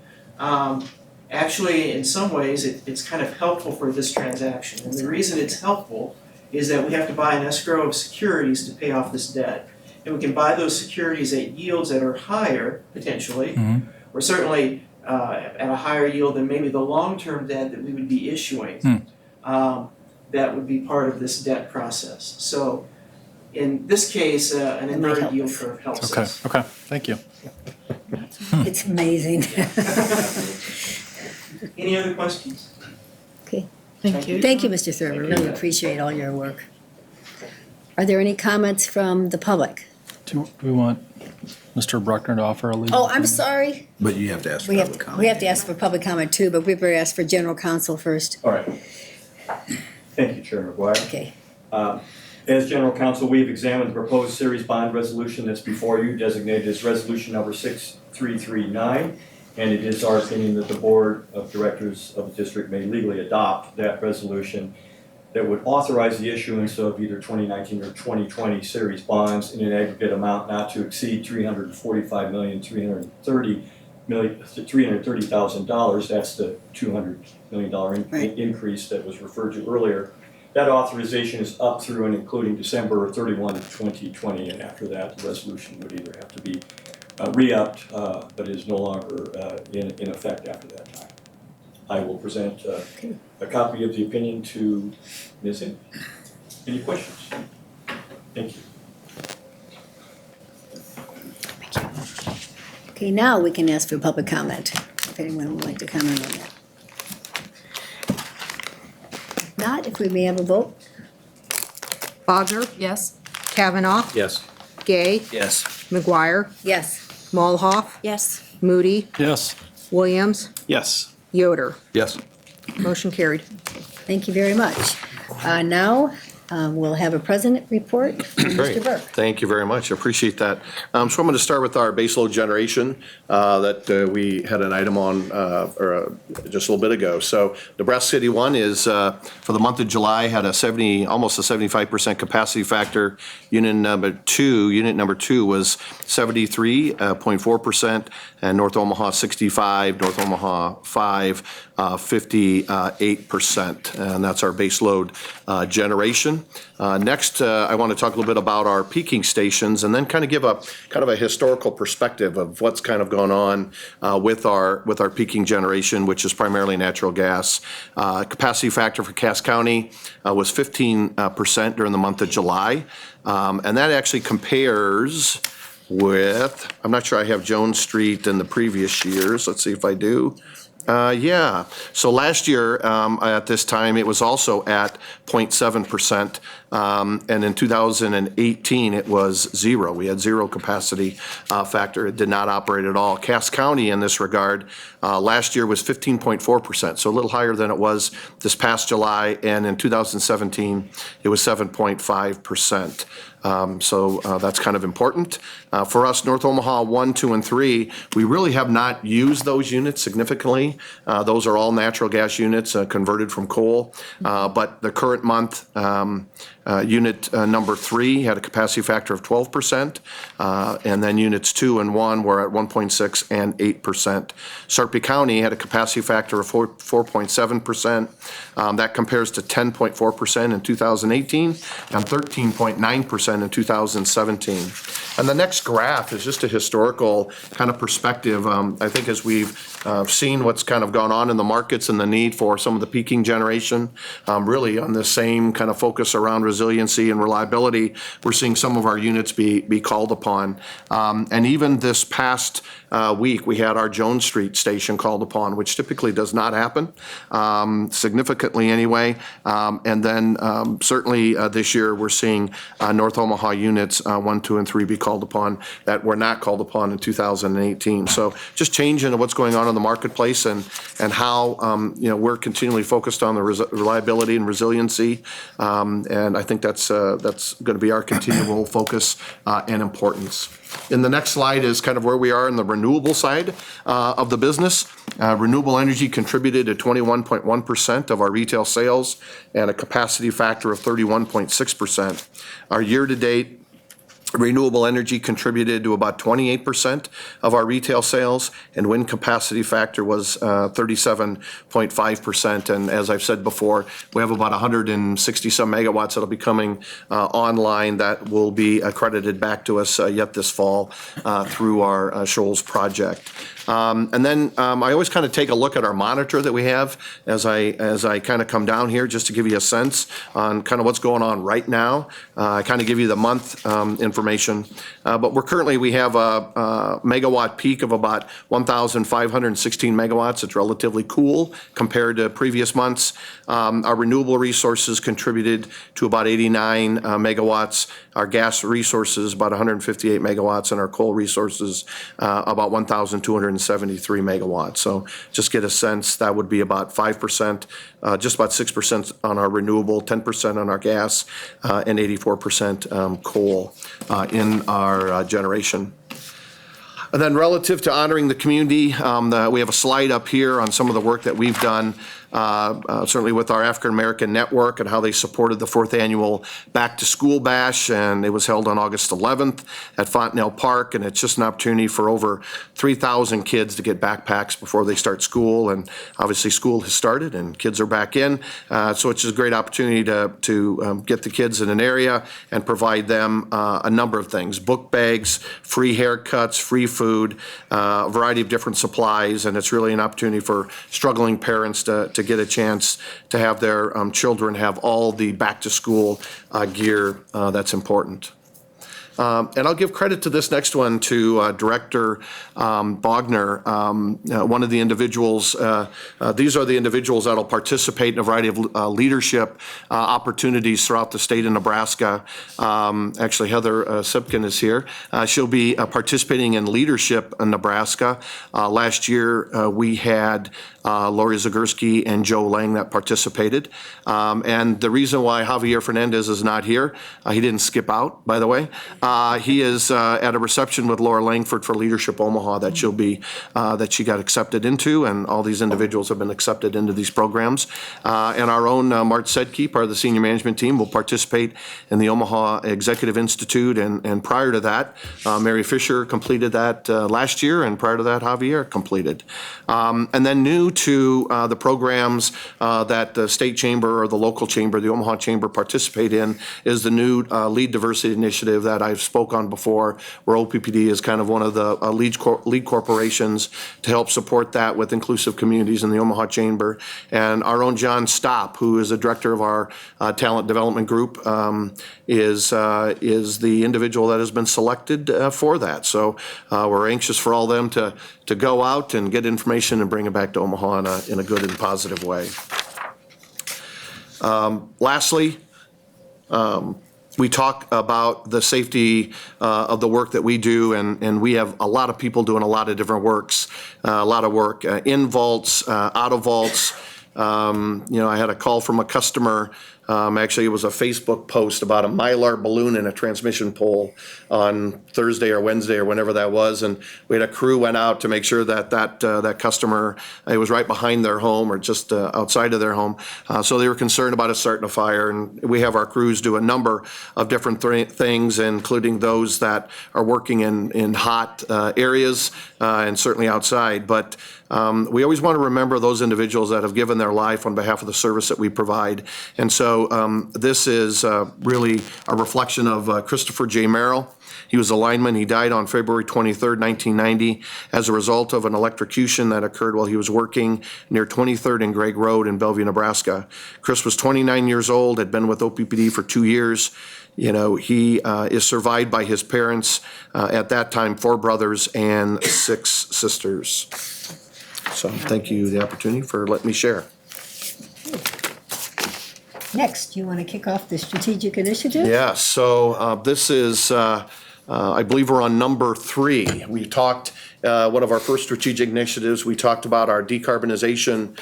Actually, in some ways, it's kind of helpful for this transaction. And the reason it's helpful is that we have to buy an escrow of securities to pay off this debt. And we can buy those securities at yields that are higher, potentially, or certainly at a higher yield than maybe the long-term debt that we would be issuing. That would be part of this debt process. So in this case, an inverted yield curve helps us. Okay, thank you. It's amazing. Any other questions? Okay. Thank you. Thank you, Mr. Thurber. Really appreciate all your work. Are there any comments from the public? Do we want Mr. Bruckner to offer a legal? Oh, I'm sorry. But you have to ask for We have public to, comment. we have to ask for public comment too, but we better ask for general counsel first. All right. Thank you, Chair McGuire. Okay. As General Counsel, we have examined the proposed series bond resolution that's before you, designated as resolution number 6339. And it is our opinion that the Board of Directors of the district may legally adopt that resolution that would authorize the issuance of either 2019 or 2020 series bonds in an aggregate amount not to exceed $330,000. That's the $200 million increase that was referred to earlier. That authorization is up through and including December 31, 2020, and after that, the resolution would either have to be re-upped, but is no longer in effect after that time. I will present a copy of the opinion to Ms. Ing. Any questions? Thank you. Okay, now we can ask for public comment, if anyone would like to comment on that. If not, if we may have a vote? Bogner, Yes? Kavanaugh, Yes. Gay, Yes. McGuire, Yes. Mulhoff, Yes. Moody, Yes. Williams, Yes. Yoder. Yes. Motion carried. Thank you very much. Now, we'll have a president report from Great. Mr. Burke. Thank you very much. I appreciate that. So I'm going to start with our baseload generation that we had an item on just a little bit ago. So Nebraska City 1 is, for the month of July, had almost a 75% capacity factor. Unit number two was 73.4%, and North Omaha 65, North Omaha 5, 58%. And that's our baseload generation. Next, I want to talk a little bit about our peaking stations and then kind of give a historical perspective of what's kind of going on with our peaking generation, which is primarily natural gas. Capacity factor for Cass County was 15% during the month of July. And that actually compares with, I'm not sure I have Jones Street in the previous years. Let's see if I do. Yeah, so last year at this time, it was also at 0.7%, and in 2018, it was zero. We had zero capacity factor. It did not operate at all. Cass County, in this regard, last year was 15.4%, so a little higher than it was this past July, and in 2017, it was 7.5%. So that's kind of important. For us, North Omaha 1, 2, and 3, we really have not used those units significantly. Those are all natural gas units converted from coal. But the current month, unit number 3 had a capacity factor of 12%, and then units 2 and 1 were at 1.6 and 8%. Sarpy County had a capacity factor of 4.7%. That compares to 10.4% in 2018 and 13.9% in 2017. And the next graph is just a historical kind of perspective. I think as we've seen what's kind of gone on in the markets and the need for some of the peaking generation, really on the same kind of focus around resiliency and reliability, we're seeing some of our units be called upon. And even this past week, we had our Jones Street station called upon, which typically does not happen, significantly anyway. And then certainly this year, we're seeing North Omaha units 1, 2, and 3 be called upon that were not called upon in 2018. So just changing what's going on in the marketplace and how we're continually focused on the reliability and resiliency. And I think that's going to be our continual focus and importance. And the next slide is kind of where we are in the renewable side of the business. Renewable energy contributed to 21.1% of our retail sales and a capacity factor of 31.6%. Our year-to-date renewable energy contributed to about 28% of our retail sales, and wind capacity factor was 37.5%. And as I've said before, we have about 160 some megawatts that'll be coming online that will be accredited back to us yet this fall through our Shoals project. And then I always kind of take a look at our monitor that we have as I kind of come down here, just to give you a sense on kind of what's going on right now. I kind of give you the month information. But we have a megawatt peak of about 1,516 megawatts. It's relatively cool compared to previous months. Our renewable resources contributed to about 89 megawatts. Our gas resources, about 158 megawatts, and our coal resources, about 1,260 173 megawatts. So just get a sense, that would be about 5%, just about 6% on our renewable, 10% on our gas, and 84% coal in our generation. And then relative to honoring the community, we have a slide up here on some of the work that we've done, certainly with our African American network and how they supported the 4th annual Back to School Bash, and it was held on August 11th at Fontenelle Park, and it's just an opportunity for over 3,000 kids to get backpacks before they start school, and obviously school has started and kids are back in, so it's just a great opportunity to get the kids in an area and provide them a number of things: book bags, free haircuts, free food, a variety of different supplies, and it's really an opportunity for struggling parents to get a chance to have their children have all the back-to-school gear that's important. And I'll give credit to this next one to Director Bogner, one of the individuals. These are the individuals that will participate in a variety of leadership opportunities throughout the state of Nebraska. Actually, Heather Sipkin is here. She'll be participating in leadership in Nebraska. Last year, we had Lori Zagurski and Joe Lang that participated. And the reason why Javier Fernandez is not here, he didn't skip out, by the way. He is at a reception with Laura Langford for Leadership Omaha that that she got accepted into, and all these individuals have been accepted into these programs. And our own Mart Sedke, part of the senior management team, will participate in the Omaha Executive Institute, and prior to that, Mary Fisher completed that last year, and prior to that, Javier completed. And then new to the programs that the state chamber or the local chamber, the Omaha Chamber, participate in is the new Lead Diversity Initiative that I've spoke on before, where OPPD is kind of one of the lead corporations to help support that with inclusive communities in the Omaha Chamber. And our own John Stopp, who is the director of our talent development group, is the individual that has been selected for that. So we're anxious for all them to go out and get information and bring it back to Omaha in a good and positive way. Lastly, we talk about the safety of the work that we do, and we have a lot of people doing a lot of different work in vaults, out of vaults. I had a call from a customer. Actually, it was a Facebook post about a Mylar balloon in a transmission pole on Thursday or Wednesday or whenever that was, and we had a crew went out to make sure that customer, it was right behind their home or just outside of their home, so they were concerned about it starting a fire. And we have our crews do a number of different things, including those that are working in hot areas and certainly outside. But we always want to remember those individuals that have given their life on behalf of the service that we provide. And so this is really a reflection of Christopher J. Merrill. He was a lineman. He died on February 23rd, 1990, as a result of an electrocution that occurred while he was working near 23rd and Gregg Road in Bellevue, Nebraska. Chris was 29 years old, had been with OPPD for 2 years. He is survived by his parents, at that time 4 brothers and 6 sisters. So thank you the opportunity for letting me share. Next, you want to kick off the strategic initiative? Yeah, so this is, I believe we're on number 3. We talked, one of our first strategic initiatives, we talked about our decarbonization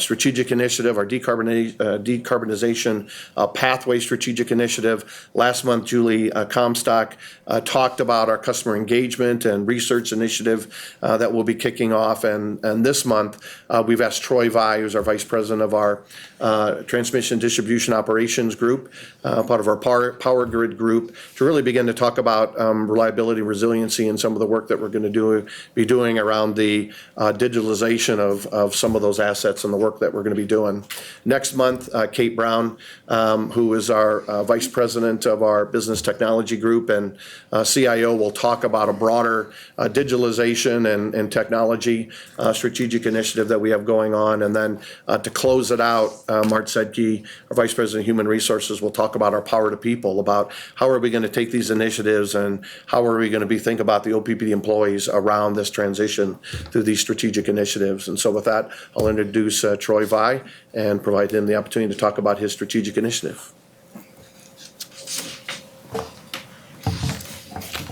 strategic initiative, our decarbonization pathway strategic initiative. Last month, Julie Comstock talked about our customer engagement and research initiative that we'll be kicking off. And this month, we've asked Troy Vai, who's our vice president of our transmission distribution operations group, part of our power grid group, to really begin to talk about reliability, resiliency, and some of the work that we're going to be doing around the digitalization of some of those assets and the work that we're going to be doing. Next month, Kate Brown, who is our vice president of our business technology group and CIO, will talk about a broader digitalization and technology strategic initiative that we have going on. And then to close it out, Mart Sedke, our vice president of human resources, will talk about our power to people, about how are we going to take these initiatives and how are we going to think about the OPPD employees around this transition through these strategic initiatives. And so with that, I'll introduce Troy Vai and provide him the opportunity to talk about his strategic initiative.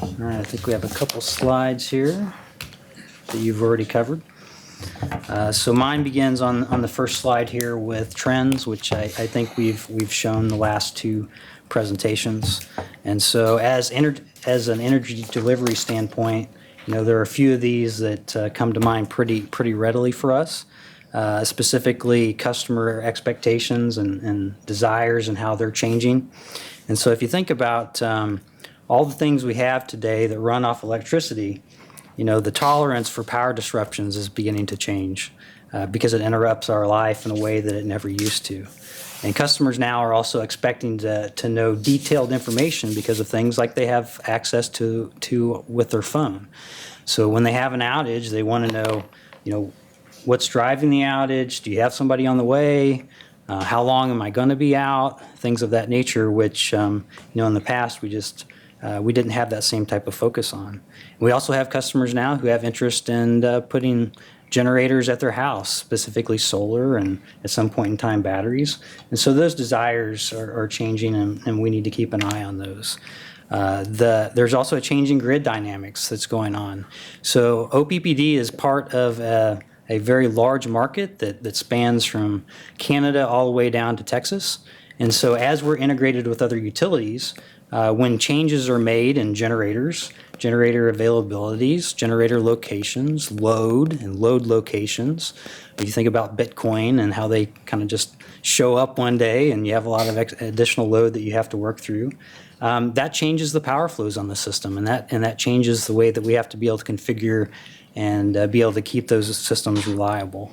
All right, I think we have a couple slides here. that you've already covered. So mine begins on the first slide here with trends, which I think we've shown the last two presentations. And so as an energy delivery standpoint, there are a few of these that come to mind pretty readily for us. Specifically customer expectations and desires and how they're changing. And so if you think about all the things we have today that run off electricity, the tolerance for power disruptions is beginning to change because it interrupts our life in a way that it never used to. And customers now are also expecting to know detailed information because of things like they have access to with their phone. So when they have an outage, they want to know, what's driving the outage? Do you have somebody on the way? How long am I going to be out? Things of that nature, which in the past we didn't have that same type of focus on. We also have customers now who have interest in putting generators at their house, specifically solar and at some point in time batteries. And so those desires are changing, and we need to keep an eye on those. There's also a change in grid dynamics that's going on. So OPPD is part of a very large market that spans from Canada all the way down to Texas. And so as we're integrated with other utilities, when changes are made in generators, generator availabilities, generator locations, load and load locations, you think about Bitcoin and how they kind of just show up one day and you have a lot of additional load that you have to work through. That changes the power flows on the system, and that changes the way that we have to be able to configure and be able to keep those systems reliable.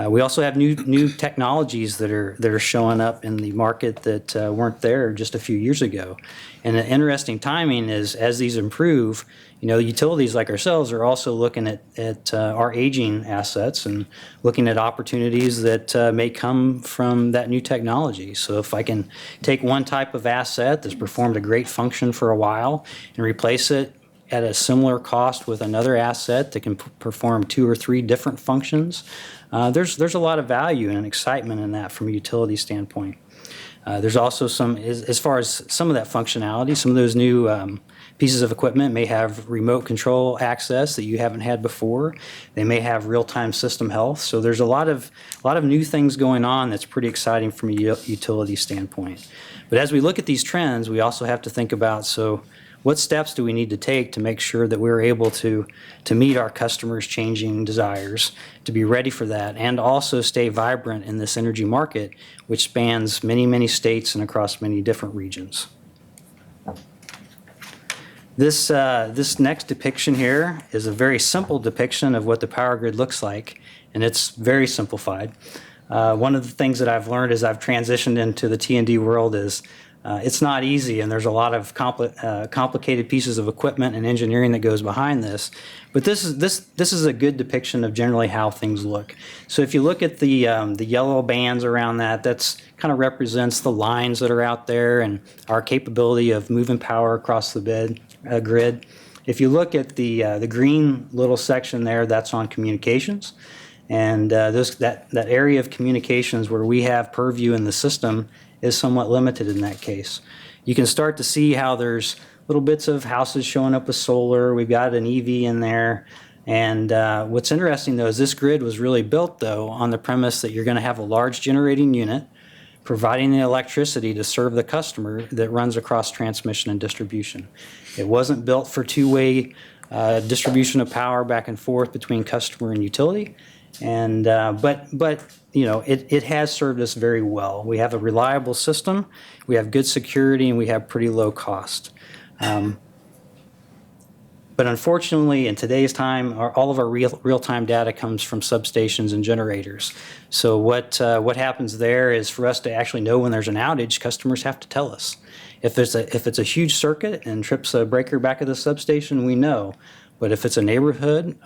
We also have new technologies that are showing up in the market that weren't there just a few years ago. And an interesting timing is as these improve, utilities like ourselves are also looking at our aging assets and looking at opportunities that may come from that new technology. So if I can take one type of asset that's performed a great function for a while and replace it at a similar cost with another asset that can perform 2 or 3 different functions, there's a lot of value and excitement in that from a utility standpoint. There's also some, as far as some of that functionality, some of those new pieces of equipment may have remote control access that you haven't had before. They may have real-time system health. So there's a lot of new things going on that's pretty exciting from a utility standpoint. But as we look at these trends, we also have to think about, so what steps do we need to take to make sure that we're able to meet our customers' changing desires, to be ready for that, and also stay vibrant in this energy market, which spans many, many states and across many different regions. This next depiction here is a very simple depiction of what the power grid looks like, and it's very simplified. One of the things that I've learned as I've transitioned into the T&D world is it's not easy, and there's a lot of complicated pieces of equipment and engineering that goes behind this. But this is a good depiction of generally how things look. So if you look at the yellow bands around that's kind of represents the lines that are out there and our capability of moving power across the grid. If you look at the green little section there, that's on communications. And that area of communications where we have purview in the system is somewhat limited in that case. You can start to see how there's little bits of houses showing up with solar. We've got an EV in there. And what's interesting, though, is this grid was really built, though, on the premise that you're going to have a large generating unit providing the electricity to serve the customer that runs across transmission and distribution. It wasn't built for two-way distribution of power back and forth between customer and utility. And but it has served us very well. We have a reliable system, we have good security, and we have pretty low cost. But unfortunately, in today's time, all of our real-time data comes from substations and generators. So what happens there is for us to actually know when there's an outage, customers have to tell us. If it's a huge circuit and trips a breaker back at the substation, we know. But if it's a neighborhood,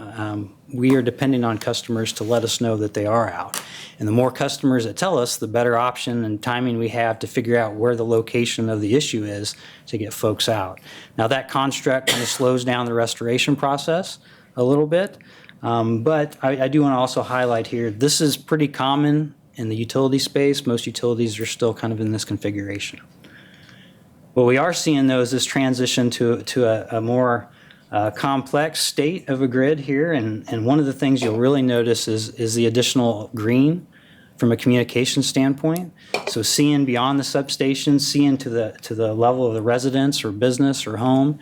we are depending on customers to let us know that they are out. And the more customers that tell us, the better option and timing we have to figure out where the location of the issue is to get folks out. Now that construct kind of slows down the restoration process a little bit. But I do want to also highlight here, this is pretty common in the utility space. Most utilities are still kind of in this configuration. What we are seeing, though, is this transition to a more complex state of a grid here, and one of the things you'll really notice is the additional green from a communication standpoint. So seeing beyond the substation, seeing to the level of the residence or business or home,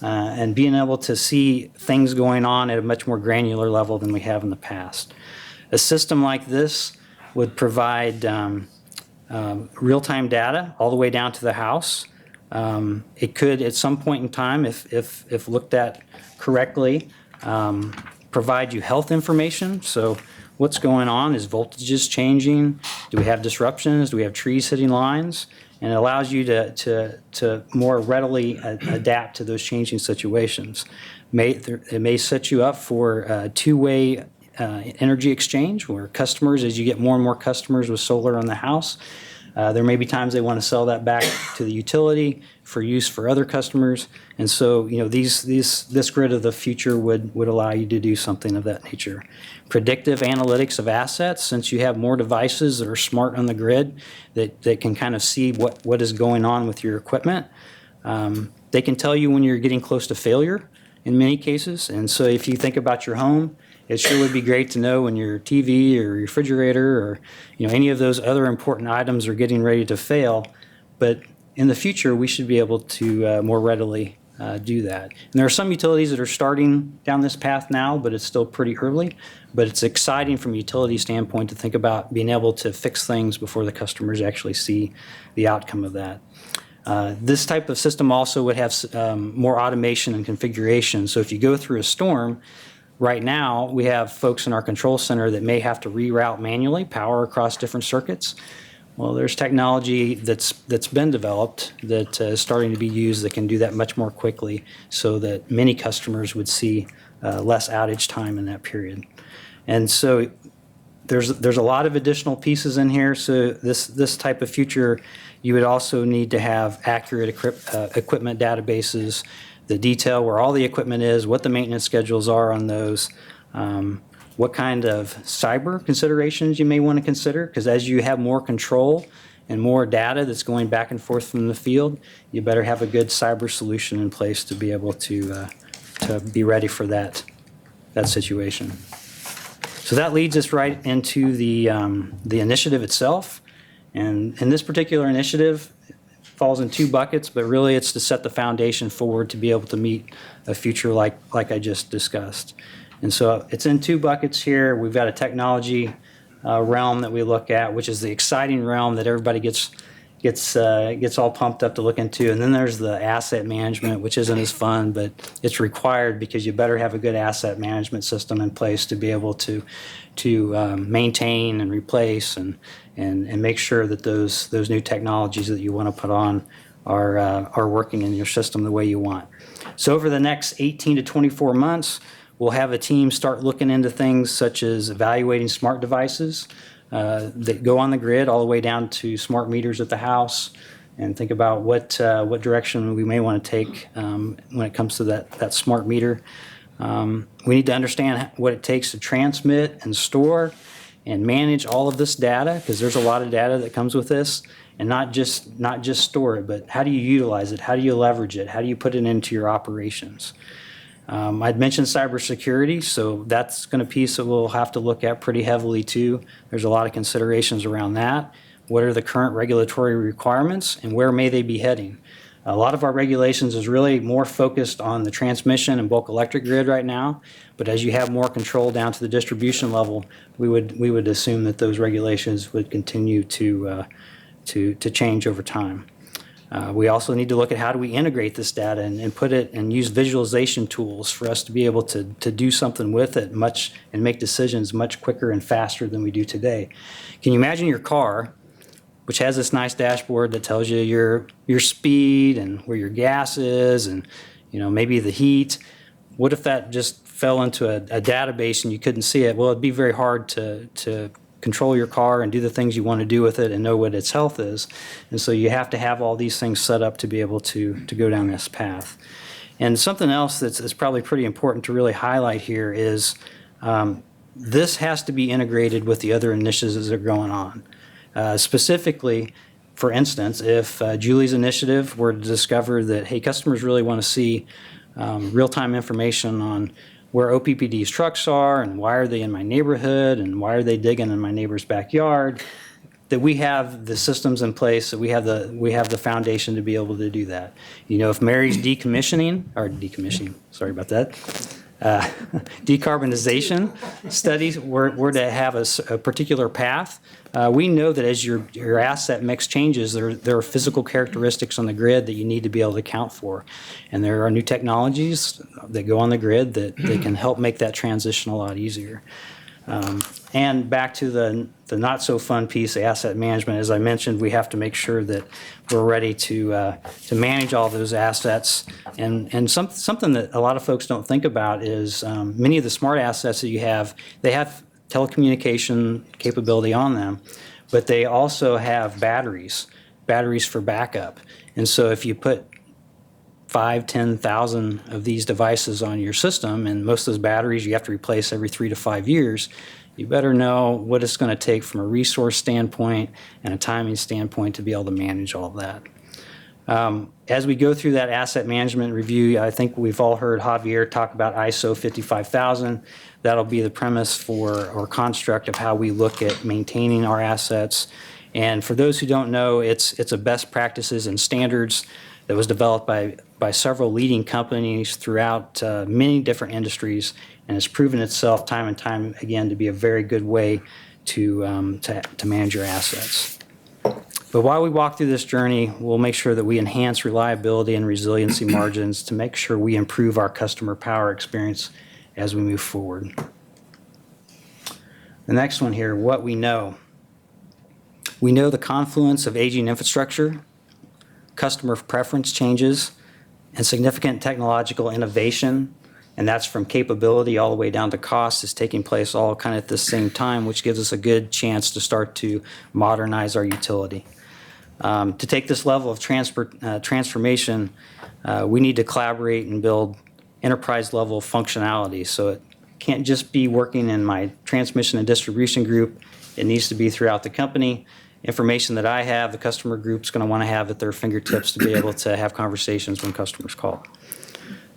and being able to see things going on at a much more granular level than we have in the past. A system like this would provide real-time data all the way down to the house. It could, at some point in time, if looked at correctly, provide you health information. So what's going on? Is voltages changing? Do we have disruptions? Do we have trees hitting lines? And it allows you to more readily adapt to those changing situations. It may set you up for a two-way energy exchange where customers, as you get more and more customers with solar on the house, there may be times they want to sell that back to the utility for use for other customers. And so, this grid of the future would allow you to do something of that nature. Predictive analytics of assets, since you have more devices that are smart on the grid that can kind of see what is going on with your equipment. They can tell you when you're getting close to failure in many cases. And so if you think about your home, it sure would be great to know when your TV or refrigerator or any of those other important items are getting ready to fail. But in the future, we should be able to more readily do that. And there are some utilities that are starting down this path now, but it's still pretty early. But it's exciting from a utility standpoint to think about being able to fix things before the customers actually see the outcome of that. This type of system also would have more automation and configuration. So if you go through a storm, right now we have folks in our control center that may have to reroute manually power across different circuits. Well, there's technology that's been developed that is starting to be used that can do that much more quickly so that many customers would see less outage time in that period. And so there's a lot of additional pieces in here. So this type of future, you would also need to have accurate equipment databases, the detail where all the equipment is, what the maintenance schedules are on those, what kind of cyber considerations you may want to consider, because as you have more control and more data that's going back and forth from the field, you better have a good cyber solution in place to be able to be ready for that situation. So that leads us right into the initiative itself. And in this particular initiative, falls in two buckets, but really it's to set the foundation forward to be able to meet a future like I just discussed. And so it's in two buckets here. We've got a technology realm that we look at, which is the exciting realm that everybody gets all pumped up to look into. And then there's the asset management, which isn't as fun, but it's required because you better have a good asset management system in place to be able to maintain and replace and make sure that those new technologies that you want to put on are working in your system the way you want. So over the next 18 to 24 months, we'll have a team start looking into things such as evaluating smart devices that go on the grid all the way down to smart meters at the house, and think about what direction we may want to take when it comes to that smart meter. We need to understand what it takes to transmit and store and manage all of this data, because there's a lot of data that comes with this, and not just store it, but how do you utilize it? How do you leverage it? How do you put it into your operations? I'd mentioned cybersecurity, so that's going to be a piece that we'll have to look at pretty heavily too. There's a lot of considerations around that. What are the current regulatory requirements, and where may they be heading? A lot of our regulations is really more focused on the transmission and bulk electric grid right now, but as you have more control down to the distribution level, we would assume that those regulations would continue to change over time. We also need to look at how do we integrate this data and put it and use visualization tools for us to be able to do something with it and make decisions much quicker and faster than we do today. Can you imagine your car, which has this nice dashboard that tells you your speed and where your gas is and maybe the heat? What if that just fell into a database and you couldn't see it? Well, it'd be very hard to control your car and do the things you want to do with it and know what its health is. And so you have to have all these things set up to be able to go down this path. And something else that's probably pretty important to really highlight here is this has to be integrated with the other initiatives that are going on. Specifically, for instance, if Julie's initiative were to discover that, hey, customers really want to see real-time information on where OPPD's trucks are and why are they in my neighborhood and why are they digging in my neighbor's backyard, that we have the systems in place, that we have the foundation to be able to do that. You know, if Mary's decommissioning, sorry about that, decarbonization studies were to have a particular path, we know that as your asset mix changes, there are physical characteristics on the grid that you need to be able to account for. And there are new technologies that go on the grid that can help make that transition a lot easier. And back to the not so fun piece, asset management. As I mentioned, we have to make sure that we're ready to manage all those assets. And something that a lot of folks don't think about is many of the smart assets that you have, they have telecommunication capability on them, but they also have batteries for backup. And so if you put 5,000, 10,000 of these devices on your system, and most of those batteries you have to replace every 3 to 5 years, you better know what it's going to take from a resource standpoint and a timing standpoint to be able to manage all of that. As we go through that asset management review, I think we've all heard Javier talk about ISO 55000. That'll be the premise for or construct of how we look at maintaining our assets. And for those who don't know, it's a best practices and standards that was developed by several leading companies throughout many different industries, and has proven itself time and time again to be a very good way to manage your assets. But while we walk through this journey, we'll make sure that we enhance reliability and resiliency margins to make sure we improve our customer power experience as we move forward. The next one here, what we know. We know the confluence of aging infrastructure, customer preference changes, and significant technological innovation, and that's from capability all the way down to cost, is taking place all kind of at the same time, which gives us a good chance to start to modernize our utility. To take this level of transformation, we need to collaborate and build enterprise-level functionality. So it can't just be working in my transmission and distribution group. It needs to be throughout the company. Information that I have, the customer group's going to want to have at their fingertips to be able to have conversations when customers call.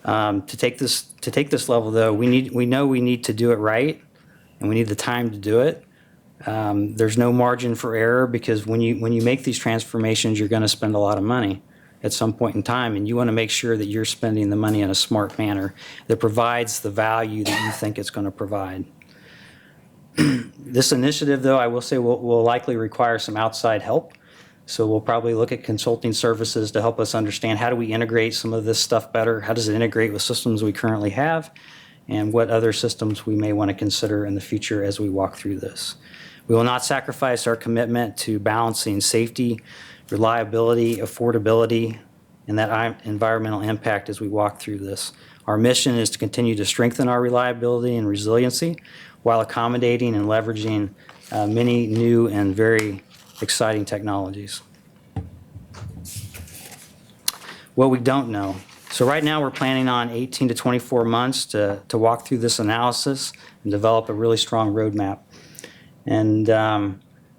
To take this level, though, we know we need to do it right, and we need the time to do it. There's no margin for error, because when you make these transformations, you're going to spend a lot of money at some point in time, and you want to make sure that you're spending the money in a smart manner that provides the value that you think it's going to provide. This initiative, though, I will say will likely require some outside help. So we'll probably look at consulting services to help us understand how do we integrate some of this stuff better, how does it integrate with systems we currently have, and what other systems we may want to consider in the future as we walk through this. We will not sacrifice our commitment to balancing safety, reliability, affordability, and that environmental impact as we walk through this. Our mission is to continue to strengthen our reliability and resiliency while accommodating and leveraging many new and very exciting technologies. What we don't know. So right now we're planning on 18 to 24 months to walk through this analysis and develop a really strong roadmap. And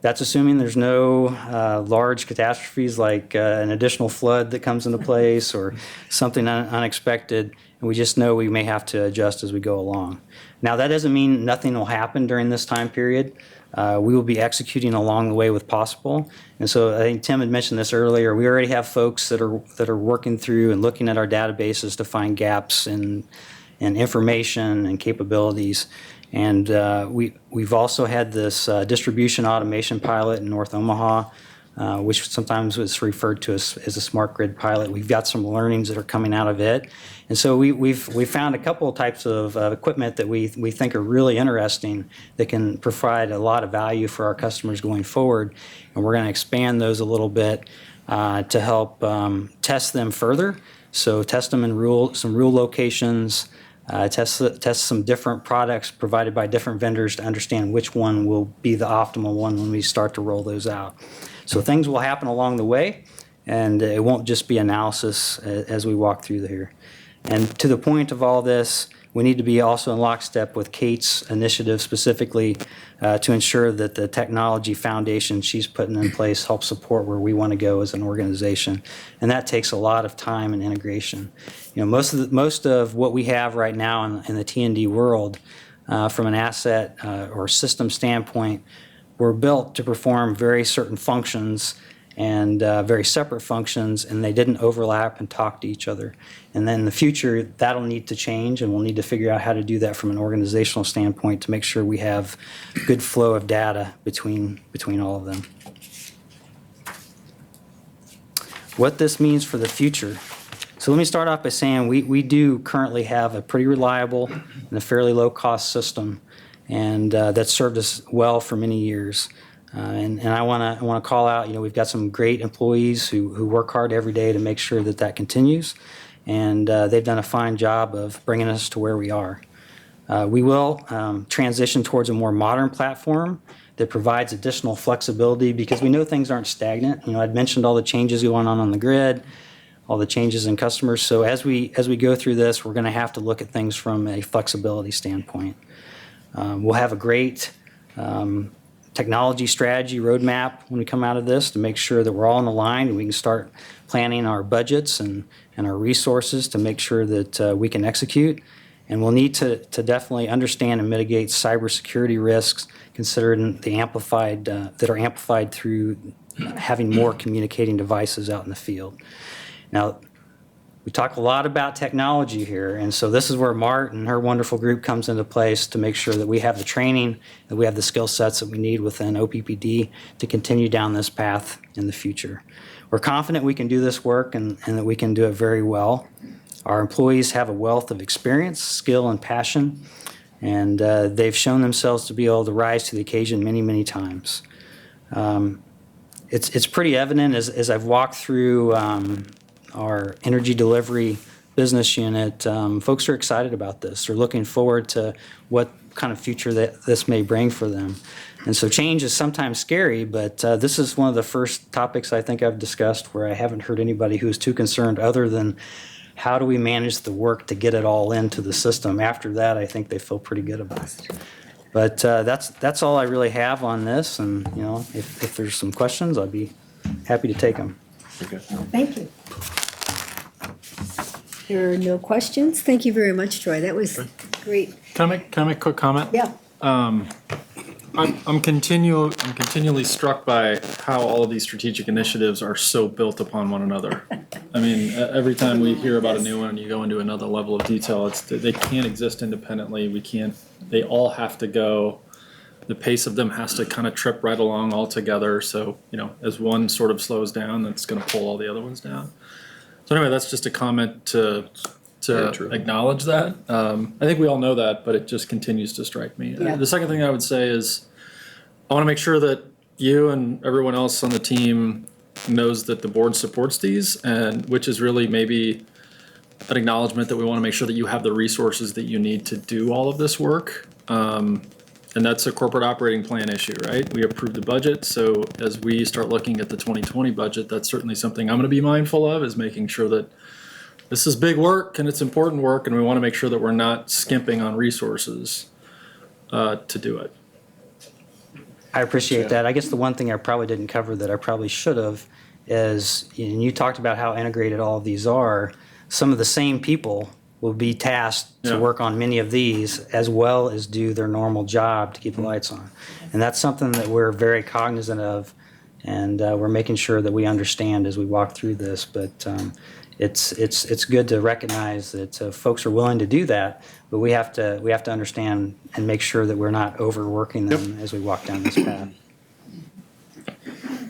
that's assuming there's no large catastrophes like an additional flood that comes into place or something unexpected. And we just know we may have to adjust as we go along. Now, that doesn't mean nothing will happen during this time period. We will be executing along the way with possible. And so I think Tim had mentioned this earlier. We already have folks that are working through and looking at our databases to find gaps in information and capabilities. And we've also had this distribution automation pilot in North Omaha, which sometimes was referred to as a smart grid pilot. We've got some learnings that are coming out of it. And so we've found a couple of types of equipment that we think are really interesting that can provide a lot of value for our customers going forward. And we're going to expand those a little bit to help test them further. So test them in some rural locations, test some different products provided by different vendors to understand which one will be the optimal one when we start to roll those out. So things will happen along the way, and it won't just be analysis as we walk through here. And to the point of all this, we need to be also in lockstep with Kate's initiative specifically to ensure that the technology foundation she's putting in place helps support where we want to go as an organization. And that takes a lot of time and integration. You know, most of what we have right now in the T&D world, from an asset or system standpoint, were built to perform very certain functions and very separate functions, and they didn't overlap and talk to each other. And then in the future, that'll need to change, and we'll need to figure out how to do that from an organizational standpoint to make sure we have good flow of data between all of them. What this means for the future. So let me start off by saying we do currently have a pretty reliable and a fairly low-cost system, and that's served us well for many years. And I want to call out, you know, we've got some great employees who work hard every day to make sure that that continues, and they've done a fine job of bringing us to where we are. We will transition towards a more modern platform that provides additional flexibility because we know things aren't stagnant. You know, I'd mentioned all the changes going on the grid, all the changes in customers. So as we go through this, we're going to have to look at things from a flexibility standpoint. We'll have a great technology strategy roadmap when we come out of this to make sure that we're all in line and we can start planning our budgets and our resources to make sure that we can execute. And we'll need to definitely understand and mitigate cybersecurity risks, considering the amplified that are amplified through having more communicating devices out in the field. Now, we talk a lot about technology here, and so this is where Mart and her wonderful group comes into place to make sure that we have the training, that we have the skill sets that we need within OPPD to continue down this path in the future. We're confident we can do this work and that we can do it very well. Our employees have a wealth of experience, skill, and passion, and they've shown themselves to be able to rise to the occasion many, many times. It's pretty evident as I've walked through our energy delivery business unit, folks are excited about this. They're looking forward to what kind of future that this may bring for them. And so change is sometimes scary, but this is one of the first topics I think I've discussed where I haven't heard anybody who's too concerned other than how do we manage the work to get it all into the system. After that, I think they feel pretty good about it. But that's all I really have on this, and you know, if there's some questions, I'd be happy to take them. Okay. Thank you. There are no questions. Thank you very much, Troy. That was great. Can I make a quick comment? Yeah. I'm continually struck by how all of these strategic initiatives are so built upon one another. I mean, every time we hear about a new one and you go into another level of detail, they can't exist independently. They all have to go. The pace of them has to kind of trip right along all together. So, you know, as one sort of slows down, that's going to pull all the other ones down. So anyway, that's just a comment to acknowledge that. I think we all know that, but it just continues to strike me. Yeah. The second thing I would say is I want to make sure that you and everyone else on the team knows that the board supports these, and which is really maybe an acknowledgement that we want to make sure that you have the resources that you need to do all of this work. And that's a corporate operating plan issue, right? We approved the budget, so as we start looking at the 2020 budget, that's certainly something I'm going to be mindful of, is making sure that this is big work and it's important work, and we want to make sure that we're not skimping on resources to do it. I appreciate that. I guess the one thing I probably didn't cover that I probably should have is, and you talked about how integrated all of these are, some of the same people will be tasked to work on many of these as well as do their normal job to keep the lights on. And that's something that we're very cognizant of, and we're making sure that we understand as we walk through this. But it's good to recognize that folks are willing to do that, but we have to understand and make sure that we're not overworking them as we walk down this path.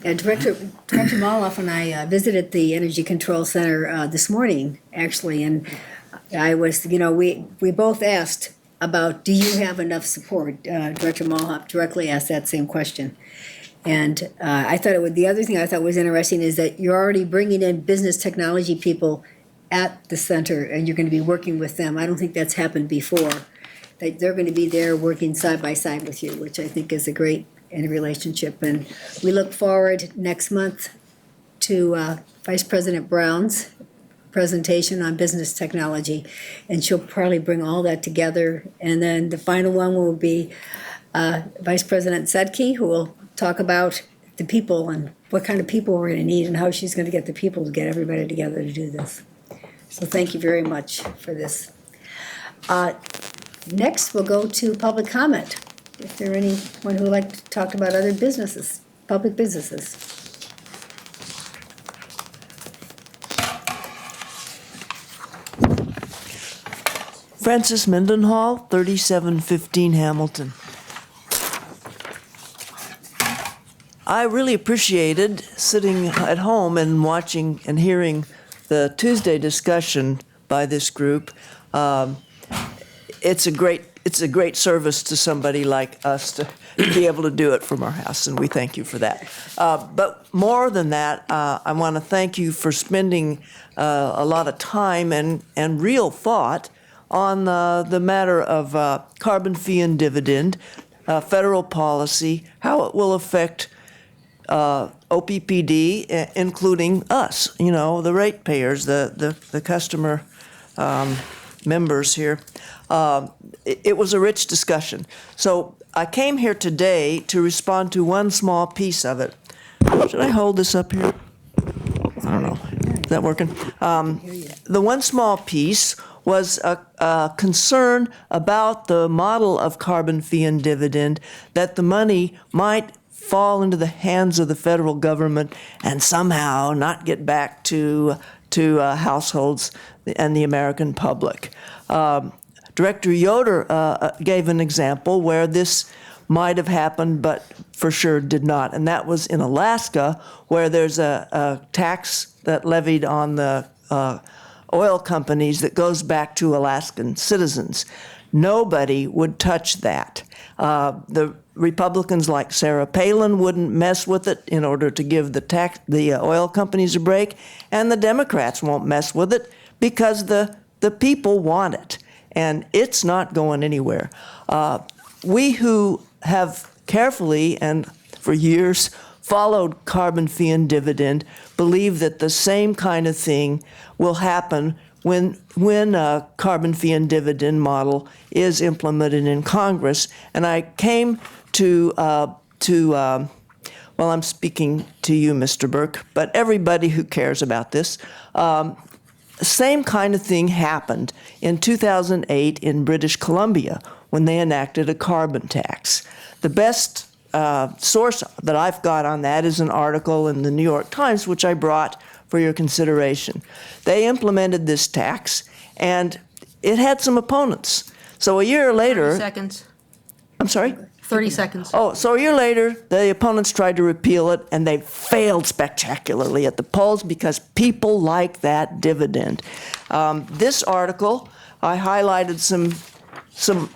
Director Moloff and I visited the Energy Control Center this morning, actually, and I was, you know, we both asked about, do you have enough support? Director Moloff directly asked that same question. And I thought the other thing I thought was interesting is that you're already bringing in business technology people at the center, and you're going to be working with them. I don't think that's happened before. That they're going to be there working side by side with you, which I think is a great relationship. And we look forward next month to Vice President Brown's presentation on business technology, and she'll probably bring all that together. And then the final one will be Vice President Sedke, who will talk about the people and what kind of people we're going to need and how she's going to get the people to get everybody together to do this. So thank you very much for this. Next, we'll go to public comment. If there anyone who would like to talk about other businesses, public businesses. Francis Mendenhall, 3715 Hamilton. I really appreciated sitting at home and watching and hearing the Tuesday discussion by this group. It's a great service to somebody like us to be able to do it from our house, and we thank you for that. But more than that, I want to thank you for spending a lot of time and real thought on the matter of carbon fee and dividend, federal policy, how it will affect OPPD, including us, the ratepayers, the customer members here. It was a rich discussion. So I came here today to respond to one small piece of it. Should I hold this up here? I don't know. Is that working? The one small piece was a concern about the model of carbon fee and dividend, that the money might fall into the hands of the federal government and somehow not get back to households and the American public. Director Yoder gave an example where this might have happened, but for sure did not, and that was in Alaska, where there's a tax that levied on the oil companies that goes back to Alaskan citizens. Nobody would touch that. The Republicans like Sarah Palin wouldn't mess with it in order to give the oil companies a break, and the Democrats won't mess with it because the people want it, and it's not going anywhere. We who have carefully and for years followed carbon fee and dividend believe that the same kind of thing will happen when a carbon fee and dividend model is implemented in Congress. And I came well, I'm speaking to you, Mr. Burke, but everybody who cares about this. Same kind of thing happened in 2008 in British Columbia when they enacted a carbon tax. The best source that I've got on that is an article in the New York Times, which I brought for your consideration. They implemented this tax, and it had some opponents. So a year later... 30 seconds. I'm sorry? 30 seconds. Oh, so a year later, the opponents tried to repeal it, and they failed spectacularly at the polls because people like that dividend. This article, I highlighted some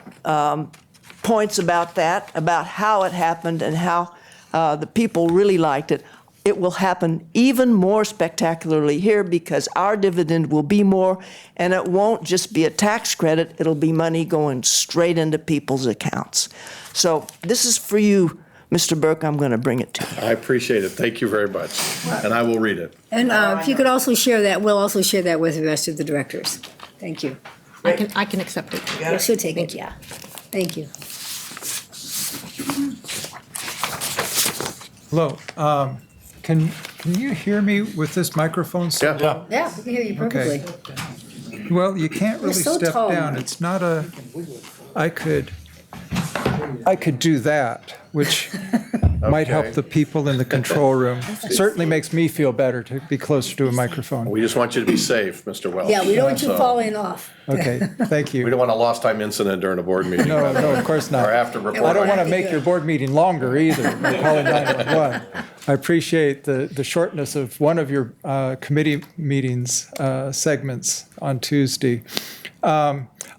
points about that, about how it happened and how the people really liked it. It will happen even more spectacularly here because our dividend will be more, and it won't just be a tax credit, it'll be money going straight into people's accounts. So this is for you, Mr. Burke. I'm going to bring it to you. I appreciate it. Thank you very much. And I will read it. And if you could also share that, we'll also share that with the rest of the directors. Thank you. I can accept it. You should take it, yeah. Thank you. Hello. Can you hear me with this microphone? Yeah. Yeah, we can hear you perfectly. Okay. Well, you can't You're really so step tall. down. It's not I could do that, which might help the people in the control room. Certainly makes me feel better to be closer to a microphone. We just want you to be safe, Mr. Wells. Yeah, we don't want you So, falling off. Okay, thank you. We don't want a lost time incident during a board meeting. No, of course not. Or after report. I don't want to make your board meeting longer either, by calling 911. I appreciate the shortness of one of your committee meetings segments on Tuesday.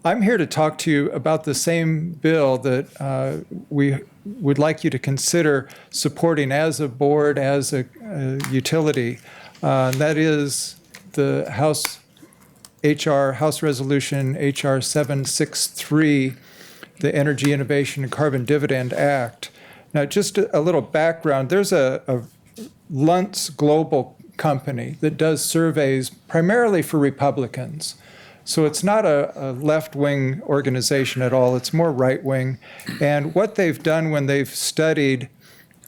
I'm here to talk to you about the same bill that we would like you to consider supporting as a board, as a utility. That is the House Resolution HR 763, the Energy Innovation and Carbon Dividend Act. Now, just a little background. There's a Luntz Global company that does surveys primarily for Republicans. So it's not a left-wing organization at all. It's more right-wing. And what they've done when they've studied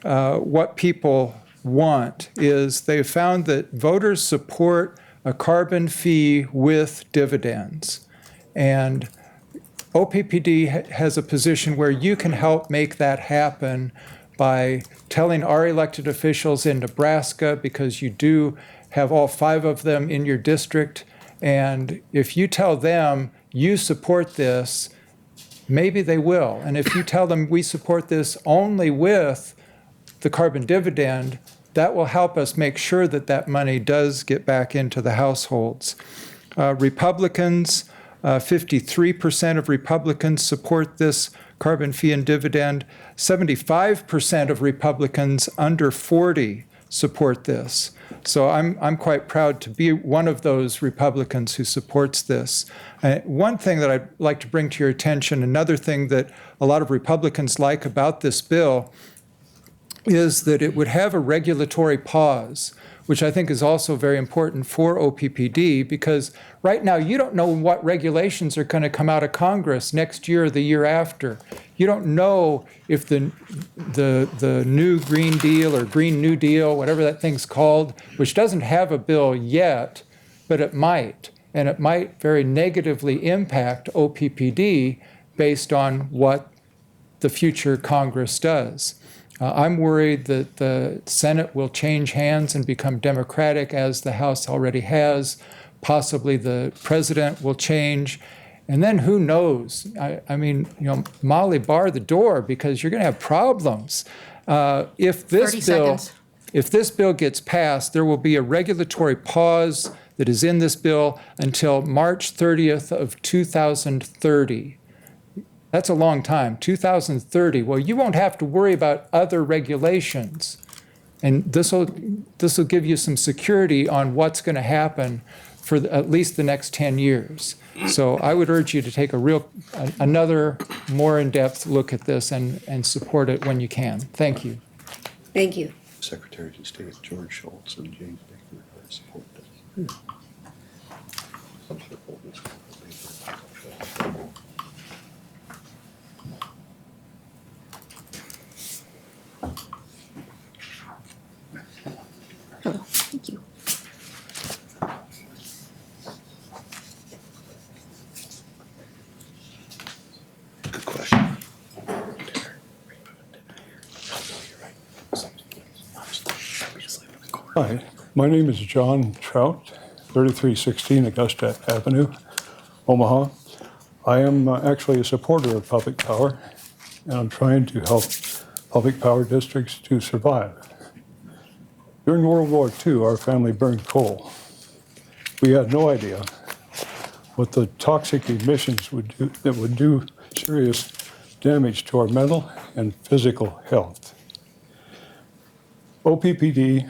what people want is they've found that voters support a carbon fee with dividends. And OPPD has a position where you can help make that happen by telling our elected officials in Nebraska, because you do have all 5 of them in your district, and if you tell them you support this, maybe they will. And if you tell them we support this only with the carbon dividend, that will help us make sure that that money does get back into the households. Republicans, 53% of Republicans support this carbon fee and dividend. 75% of Republicans under 40 support this. So I'm quite proud to be one of those Republicans who supports this. One thing that I'd like to bring to your attention, another thing that a lot of Republicans like about this bill, is that it would have a regulatory pause, which I think is also very important for OPPD, because right now you don't know what regulations are going to come out of Congress next year or the year after. You don't know if the new Green Deal or Green New Deal, whatever that thing's called, which doesn't have a bill yet, but it might. And it might very negatively impact OPPD based on what the future Congress does. I'm worried that the Senate will change hands and become Democratic, as the House already has. Possibly the president will change. And then who knows? I mean, Molly, bar the door, because you're going to have problems. If this bill gets passed, there will be a regulatory pause that is in this bill until March 30th of 2030. That's a long time, 2030. Well, you won't have to worry about other regulations. And this will give you some security on what's going to happen for at least the next 10 years. So I would urge you to take another more in-depth look at this and support it when you can. Thank you. Thank you. Secretary of State George Shultz and James Baker support this. Oh, thank you. Good question. Hi, my name is John Trout, 3316 Augusta Avenue, Omaha. I am actually a supporter of public power, and I'm trying to help public power districts to survive. During World War II, our family burned coal. We had no idea what the toxic emissions would do, that would do serious damage to our mental and physical health. OPPD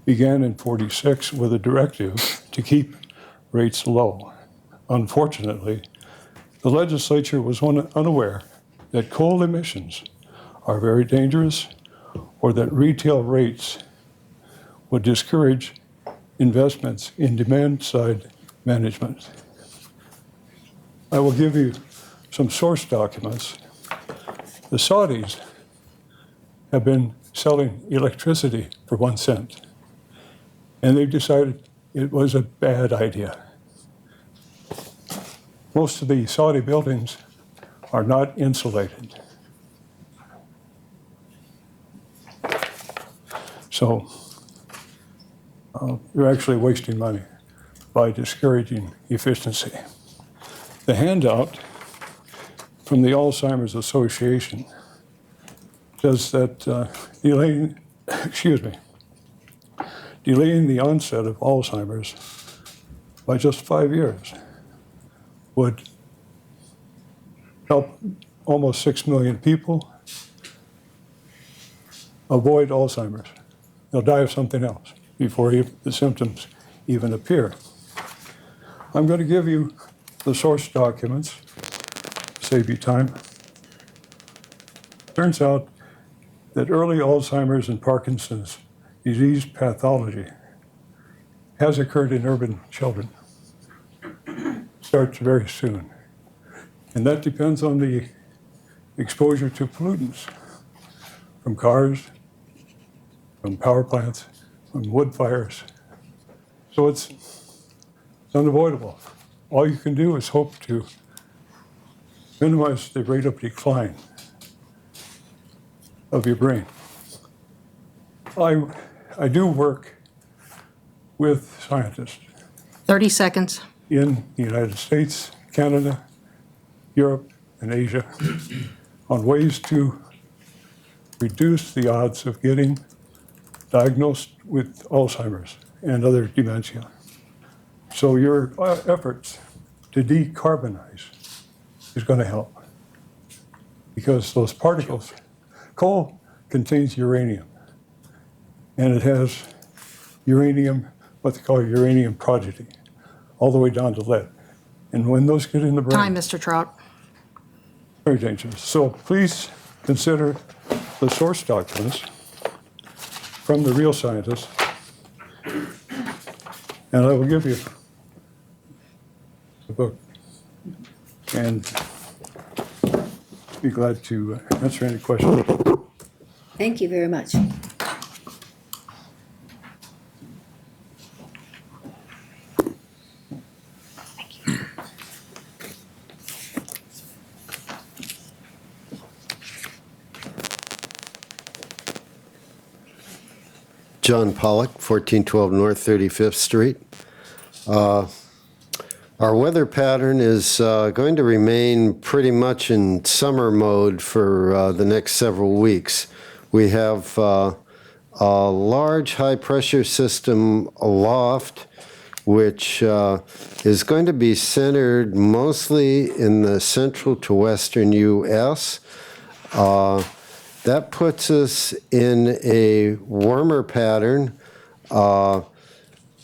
began in '46 with a directive to keep rates low. Unfortunately, the legislature was unaware that coal emissions are very dangerous, or that retail rates would discourage investments in demand-side management. I will give you some source documents. The Saudis have been selling electricity for 1 cent, and they've decided it was a bad idea. Most of the Saudi buildings are not insulated. So you're actually wasting money by discouraging efficiency. The handout from the Alzheimer's Association says that delaying the onset of Alzheimer's by just 5 years would help almost 6 million people avoid Alzheimer's. They'll die of something else before the symptoms even appear. I'm going to give you the source documents, save you time. Turns out that early Alzheimer's and Parkinson's disease pathology has occurred in urban children. Starts very soon. And that depends on the exposure to pollutants from cars, from power plants, from wood fires. So it's unavoidable. All you can do is hope to minimize the rate of decline of your brain. I do work with scientists 30 seconds. in the United States, Canada, Europe, and Asia on ways to reduce the odds of getting diagnosed with Alzheimer's and other dementia. So your efforts to decarbonize is going to help, because those particles, coal contains uranium, and it has uranium, what they call uranium progeny, all the way down to lead. And when those get in the brain, Time, Mr. Trout. very dangerous. So please consider the source documents from the real scientists, and I will give you the book, and be glad to answer any questions. Thank you very much. John Pollock, 1412 North 35th Street. Our weather pattern is going to remain pretty much in summer mode for the next several weeks. We have a large high-pressure system aloft, which is going to be centered mostly in the central to western U.S. That puts us in a warmer pattern,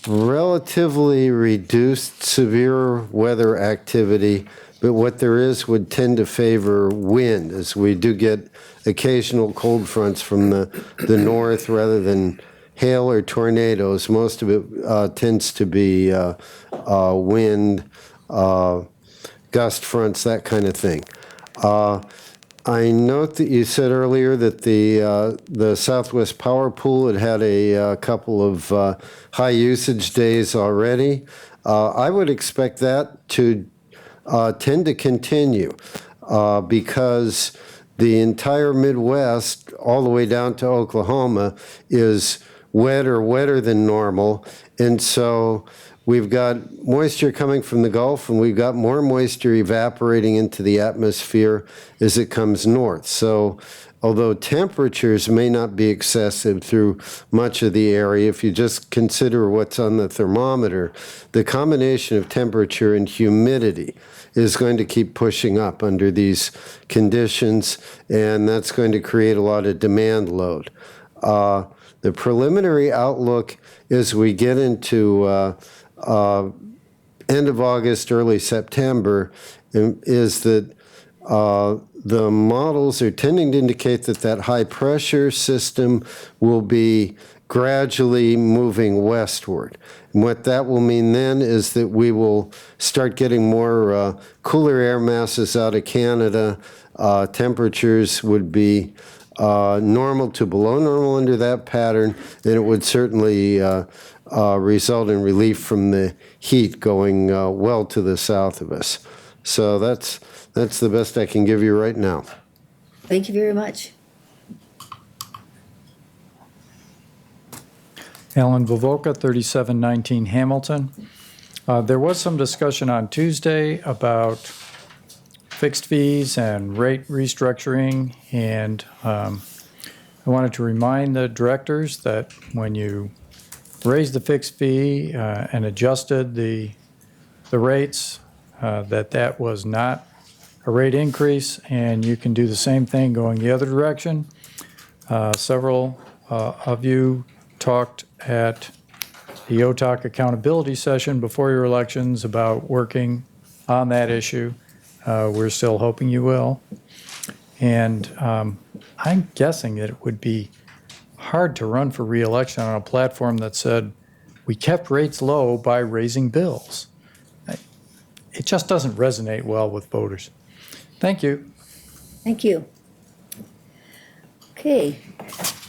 relatively reduced severe weather activity, but what there is would tend to favor wind, as we do get occasional cold fronts from the north rather than hail or tornadoes. Most of it tends to be wind, gust fronts, that kind of thing. I note that you said earlier that the Southwest Power Pool had a couple of high usage days already. I would expect that to tend to continue because the entire Midwest, all the way down to Oklahoma, is wetter than normal, and so we've got moisture coming from the Gulf, and we've got more moisture evaporating into the atmosphere as it comes north. So although temperatures may not be excessive through much of the area, if you just consider what's on the thermometer, the combination of temperature and humidity is going to keep pushing up under these conditions, and that's going to create a lot of demand load. The preliminary outlook as we get into end of August, early September, is that the models are tending to indicate that that high pressure system will be gradually moving westward. And what that will mean then is that we will start getting more cooler air masses out of Canada. Temperatures would be normal to below normal under that pattern, and it would certainly result in relief from the heat going well to the south of us. So that's the best I can give you right now. Thank you very much. Alan Vivoka, 3719 Hamilton. There was some discussion on Tuesday about fixed fees and rate restructuring, and I wanted to remind the directors that when you raised the fixed fee and adjusted the rates, that was not a rate increase, and you can do the same thing going the other direction. Several of you talked at the OTOC accountability session before your elections about working on that issue. We're still hoping you will. And I'm guessing that it would be hard to run for re-election on a platform that said we kept rates low by raising bills. It just doesn't resonate well with voters. Thank you. Thank you. Okay.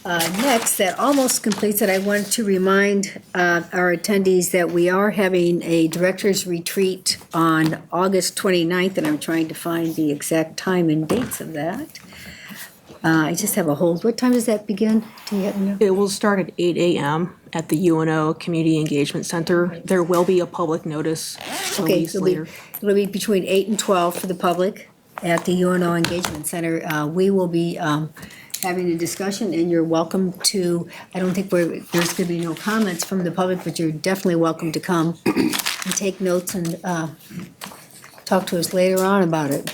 Next, that almost completes it. I want to remind our attendees that we are having a director's retreat on August 29th, and I'm trying to find the exact time and dates of that. I just have a hold. What time does that begin? Do you happen to know? It will start at 8 a.m. at the UNO Community Engagement Center. There will be a public notice Okay, released later. it'll be between 8 and 12 for the public at the UNO Engagement Center. We will be having a discussion, and you're welcome to, I don't think there's going to be no comments from the public, but you're definitely welcome to come and take notes and talk to us later on about it.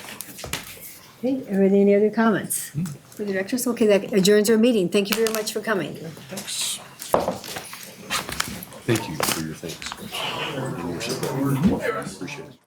Okay, any other comments for the directors? Okay, that adjourns our meeting. Thank you very much for coming. Thanks. Thank you for your thanks. And your support. Appreciate it.